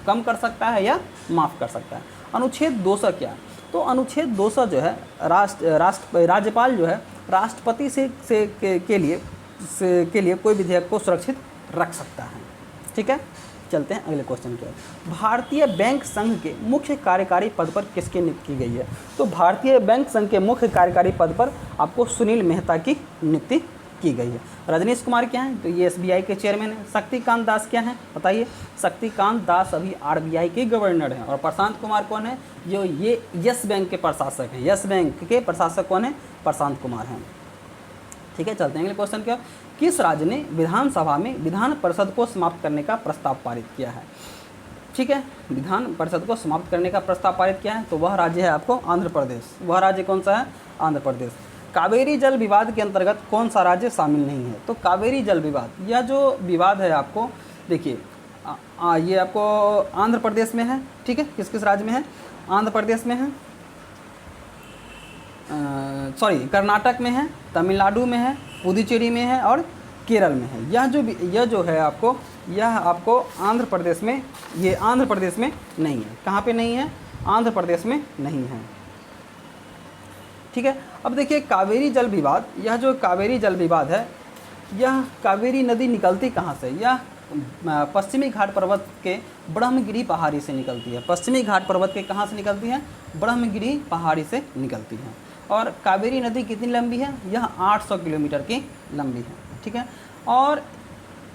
[SPEAKER 1] कम कर सकता है या माफ़ कर सकता है। अनुच्छेद 200 क्या है। तो अनुच्छेद 200 जो है राज्यपाल जो है राष्ट्रपति के लिए कोई विधेयक को सुरक्षित रख सकता है। ठीक है, चलते हैं अगले क्वेश्चन की ओर। भारतीय बैंक संघ के मुख्य कार्यकारी पद पर किसकी नियुक्ति की गई है। तो भारतीय बैंक संघ के मुख्य कार्यकारी पद पर आपको सुनील मेहता की नियुक्ति की गई है। रजनीश कुमार क्या हैं, तो ये SBI के चेयरमैन हैं। शक्तिकांत दास क्या हैं, बताइए। शक्तिकांत दास अभी RBI के गवर्नर हैं। और प्रशांत कुमार कौन है, जो ये यस बैंक के प्रशासक हैं। यस बैंक के प्रशासक कौन है, प्रशांत कुमार हैं। ठीक है, चलते हैं अगले क्वेश्चन क्या। किस राज्य ने विधानसभा में विधान परिषद को समाप्त करने का प्रस्ताव पारित किया है। ठीक है, विधान परिषद को समाप्त करने का प्रस्ताव पारित किया है, तो वह राज्य है आपको आंध्र प्रदेश। वह राज्य कौन सा है, आंध्र प्रदेश। कावेरी जल विवाद के अंतर्गत कौन सा राज्य शामिल नहीं है। तो कावेरी जल विवाद, यह जो विवाद है आपको देखिए ये आपको आंध्र प्रदेश में है। ठीक है, किस किस राज्य में है, आंध्र प्रदेश में है, कर्नाटक में है, तमिलनाडु में है, पुदुचेरी में है और केरल में है। यह जो है आपको, यह आपको आंध्र प्रदेश में, ये आंध्र प्रदेश में नहीं है। कहाँ पे नहीं है, आंध्र प्रदेश में नहीं है। ठीक है, अब देखिए कावेरी जल विवाद, यह जो कावेरी जल विवाद है, यह कावेरी नदी निकलती कहाँ से, यह पश्चिमी घाट पर्वत के ब्रह्मगिरी पहाड़ी से निकलती है। पश्चिमी घाट पर्वत के कहाँ से निकलती है, ब्रह्मगिरी पहाड़ी से निकलती है। और कावेरी नदी कितनी लंबी है, यह 800 किलोमीटर की लंबी है। ठीक है, और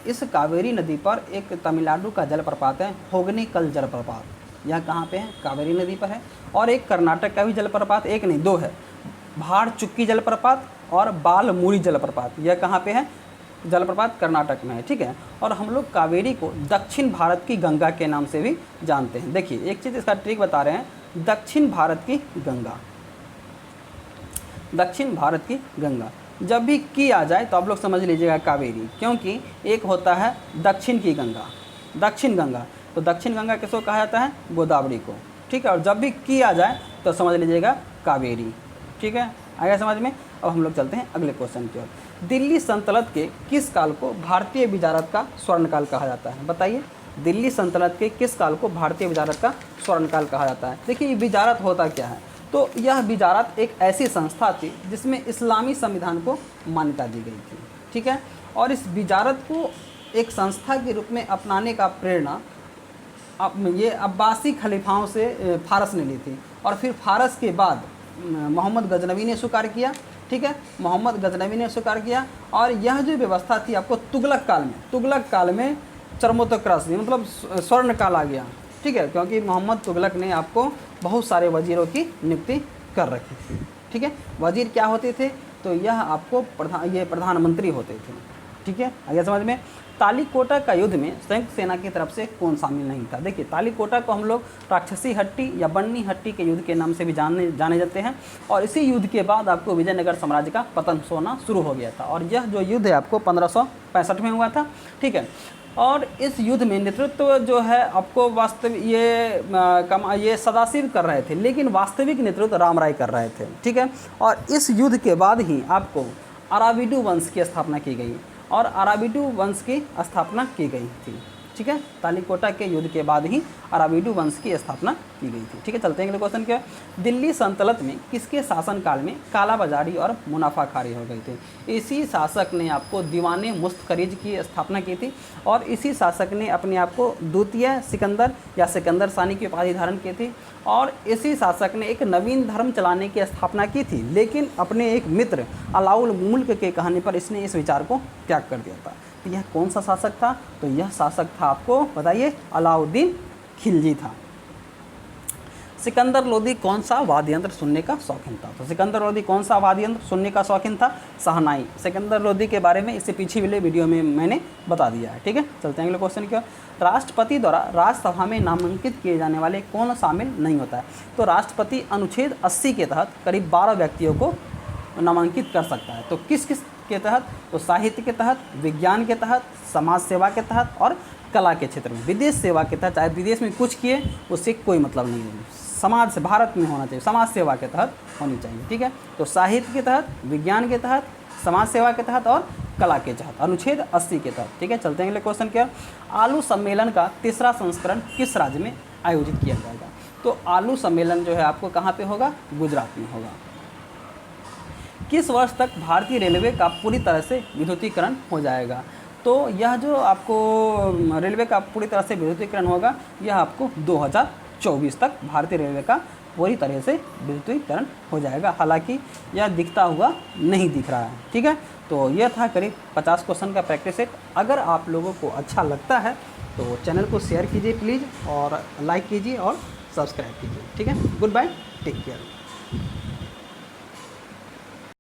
[SPEAKER 1] इस कावेरी नदी पर एक तमिलनाडु का जलप्रपात है, होगनेकल जलप्रपात। यह कहाँ पे है, कावेरी नदी पर है। और एक कर्नाटक का भी जलप्रपात, एक नहीं दो है, भाड़ चुक्की जलप्रपात और बालमूरी जलप्रपात। यह कहाँ पे है, जलप्रपात कर्नाटक में है। ठीक है, और हम लोग कावेरी को दक्षिण भारत की गंगा के नाम से भी जानते हैं। देखिए एक चीज़ इसका ट्रिक बता रहे हैं, दक्षिण भारत की गंगा, दक्षिण भारत की गंगा जब भी की आ जाए तो आप लोग समझ लीजिएगा कावेरी, क्योंकि एक होता है दक्षिण की गंगा, दक्षिण गंगा, तो दक्षिण गंगा किसको कहा जाता है, गोदावरी को। ठीक है, और जब भी की आ जाए तो समझ लीजिएगा कावेरी। ठीक है, आगे समझ में। अब हम लोग चलते हैं अगले क्वेश्चन की ओर। दिल्ली सल्तनत के किस काल को भारतीय विजारत का स्वर्णकाल कहा जाता है, बताइए। दिल्ली सल्तनत के किस काल को भारतीय विजारत का स्वर्णकाल कहा जाता है। देखिए विजारत होता क्या है, तो यह विजारत एक ऐसी संस्था थी जिसमें इस्लामी संविधान को मान्यता दी गई थी। ठीक है, और इस विजारत को एक संस्था के रूप में अपनाने का प्रेरणा ये अब्बासी खलीफाओं से फारस ने ली थी। और फिर फारस के बाद मोहम्मद गजनवी ने स्वीकार किया। ठीक है, मोहम्मद गजनवी ने स्वीकार किया। और यह जो व्यवस्था थी आपको तुगलक काल में चरमोत्कर्ष मतलब स्वर्ण काल आ गया। ठीक है, क्योंकि मोहम्मद तुगलक ने आपको बहुत सारे वजीरों की नियुक्ति कर रखी थी। ठीक है, वजीर क्या होते थे, तो यह आपको प्रधानमंत्री होते थे। ठीक है, आगे समझ में। तालीकोटा का युद्ध में संयुक्त सेना की तरफ से कौन शामिल नहीं था। देखिए तालीकोटा को हम लोग राक्षसी हट्टी या बन्नी हट्टी के युद्ध के नाम से भी जाने जाते हैं। और इसी युद्ध के बाद आपको विजयनगर साम्राज्य का पतन होना शुरू हो गया था। और यह जो युद्ध है आपको 1565 में हुआ था। ठीक है, और इस युद्ध में नेतृत्व जो है आपको वास्तविक ये सदाशिव कर रहे थे, लेकिन वास्तविक नेतृत्व राम राय कर रहे थे। ठीक है, और इस युद्ध के बाद ही आपको अराविडू वंश की स्थापना की गई और अराविडू वंश की स्थापना की गई थी। ठीक है, तालीकोटा के युद्ध के बाद ही अराविडू वंश की स्थापना की गई थी। ठीक है, चलते हैं अगले क्वेश्चन क्या है। दिल्ली सल्तनत में किसके शासनकाल में कालाबाजारी और मुनाफाखारी हो गई थी। इसी शासक ने आपको दीवाने मुस्तखरीज की स्थापना की थी। और इसी शासक ने अपने आप को द्वितीय सिकंदर या सिकंदर सानी की उपाधि धारण की थी। और इसी शासक ने एक नवीन धर्म चलाने की स्थापना की थी, लेकिन अपने एक मित्र अलाउल मुल्क के कहने पर इसने इस विचार को त्याग कर दिया था। तो यह कौन सा शासक था, तो यह शासक था आपको बताइए अलाउद्दीन खिलजी था। सिकंदर लोदी कौन सा वाद्य यंत्र सुनने का शौकीन था? तो सिकंदर लोदी कौन सा वाद्य यंत्र सुनने का शौकीन था? शहनाई। सिकंदर लोदी के बारे में इससे पीछे वाले वीडियो में मैंने बता दिया है। ठीक है, चलते हैं अगले क्वेश्चन की ओर। राष्ट्रपति द्वारा राज्यसभा में नामांकित किए जाने वाले कौन शामिल नहीं होता है? तो राष्ट्रपति अनुच्छेद 80 के तहत करीब 12 व्यक्तियों को नामांकित कर सकता है। तो किस किस के तहत? तो साहित्य के तहत, विज्ञान के तहत, समाज सेवा के तहत और कला के क्षेत्र में। विदेश सेवा के तहत, चाहे विदेश में कुछ किए उससे कोई मतलब नहीं है, समाज से भारत में होना चाहिए, समाज सेवा के तहत होनी चाहिए। ठीक है, तो साहित्य के तहत, विज्ञान के तहत, समाज सेवा के तहत और कला के तहत, अनुच्छेद 80 के तहत। ठीक है, चलते हैं अगले क्वेश्चन क्या। आलू सम्मेलन का तीसरा संस्करण किस राज्य में आयोजित किया जाएगा? तो आलू सम्मेलन जो है आपको कहाँ पे होगा? गुजरात में होगा। किस वर्ष तक भारतीय रेलवे का पूरी तरह से विद्युतीकरण हो जाएगा? तो यह जो आपको रेलवे का पूरी तरह से विद्युतीकरण होगा, यह आपको 2024 तक भारतीय रेलवे का पूरी तरह से विद्युतीकरण हो जाएगा। हालांकि यह दिखता हुआ नहीं दिख रहा है। ठीक है, तो यह था करीब 50 क्वेश्चन का प्रैक्टिस सेट। अगर आप लोगों को अच्छा लगता है तो चैनल को शेयर कीजिए प्लीज़, और लाइक कीजिए और सब्सक्राइब कीजिए। ठीक है, गुड बाय, टेक केयर।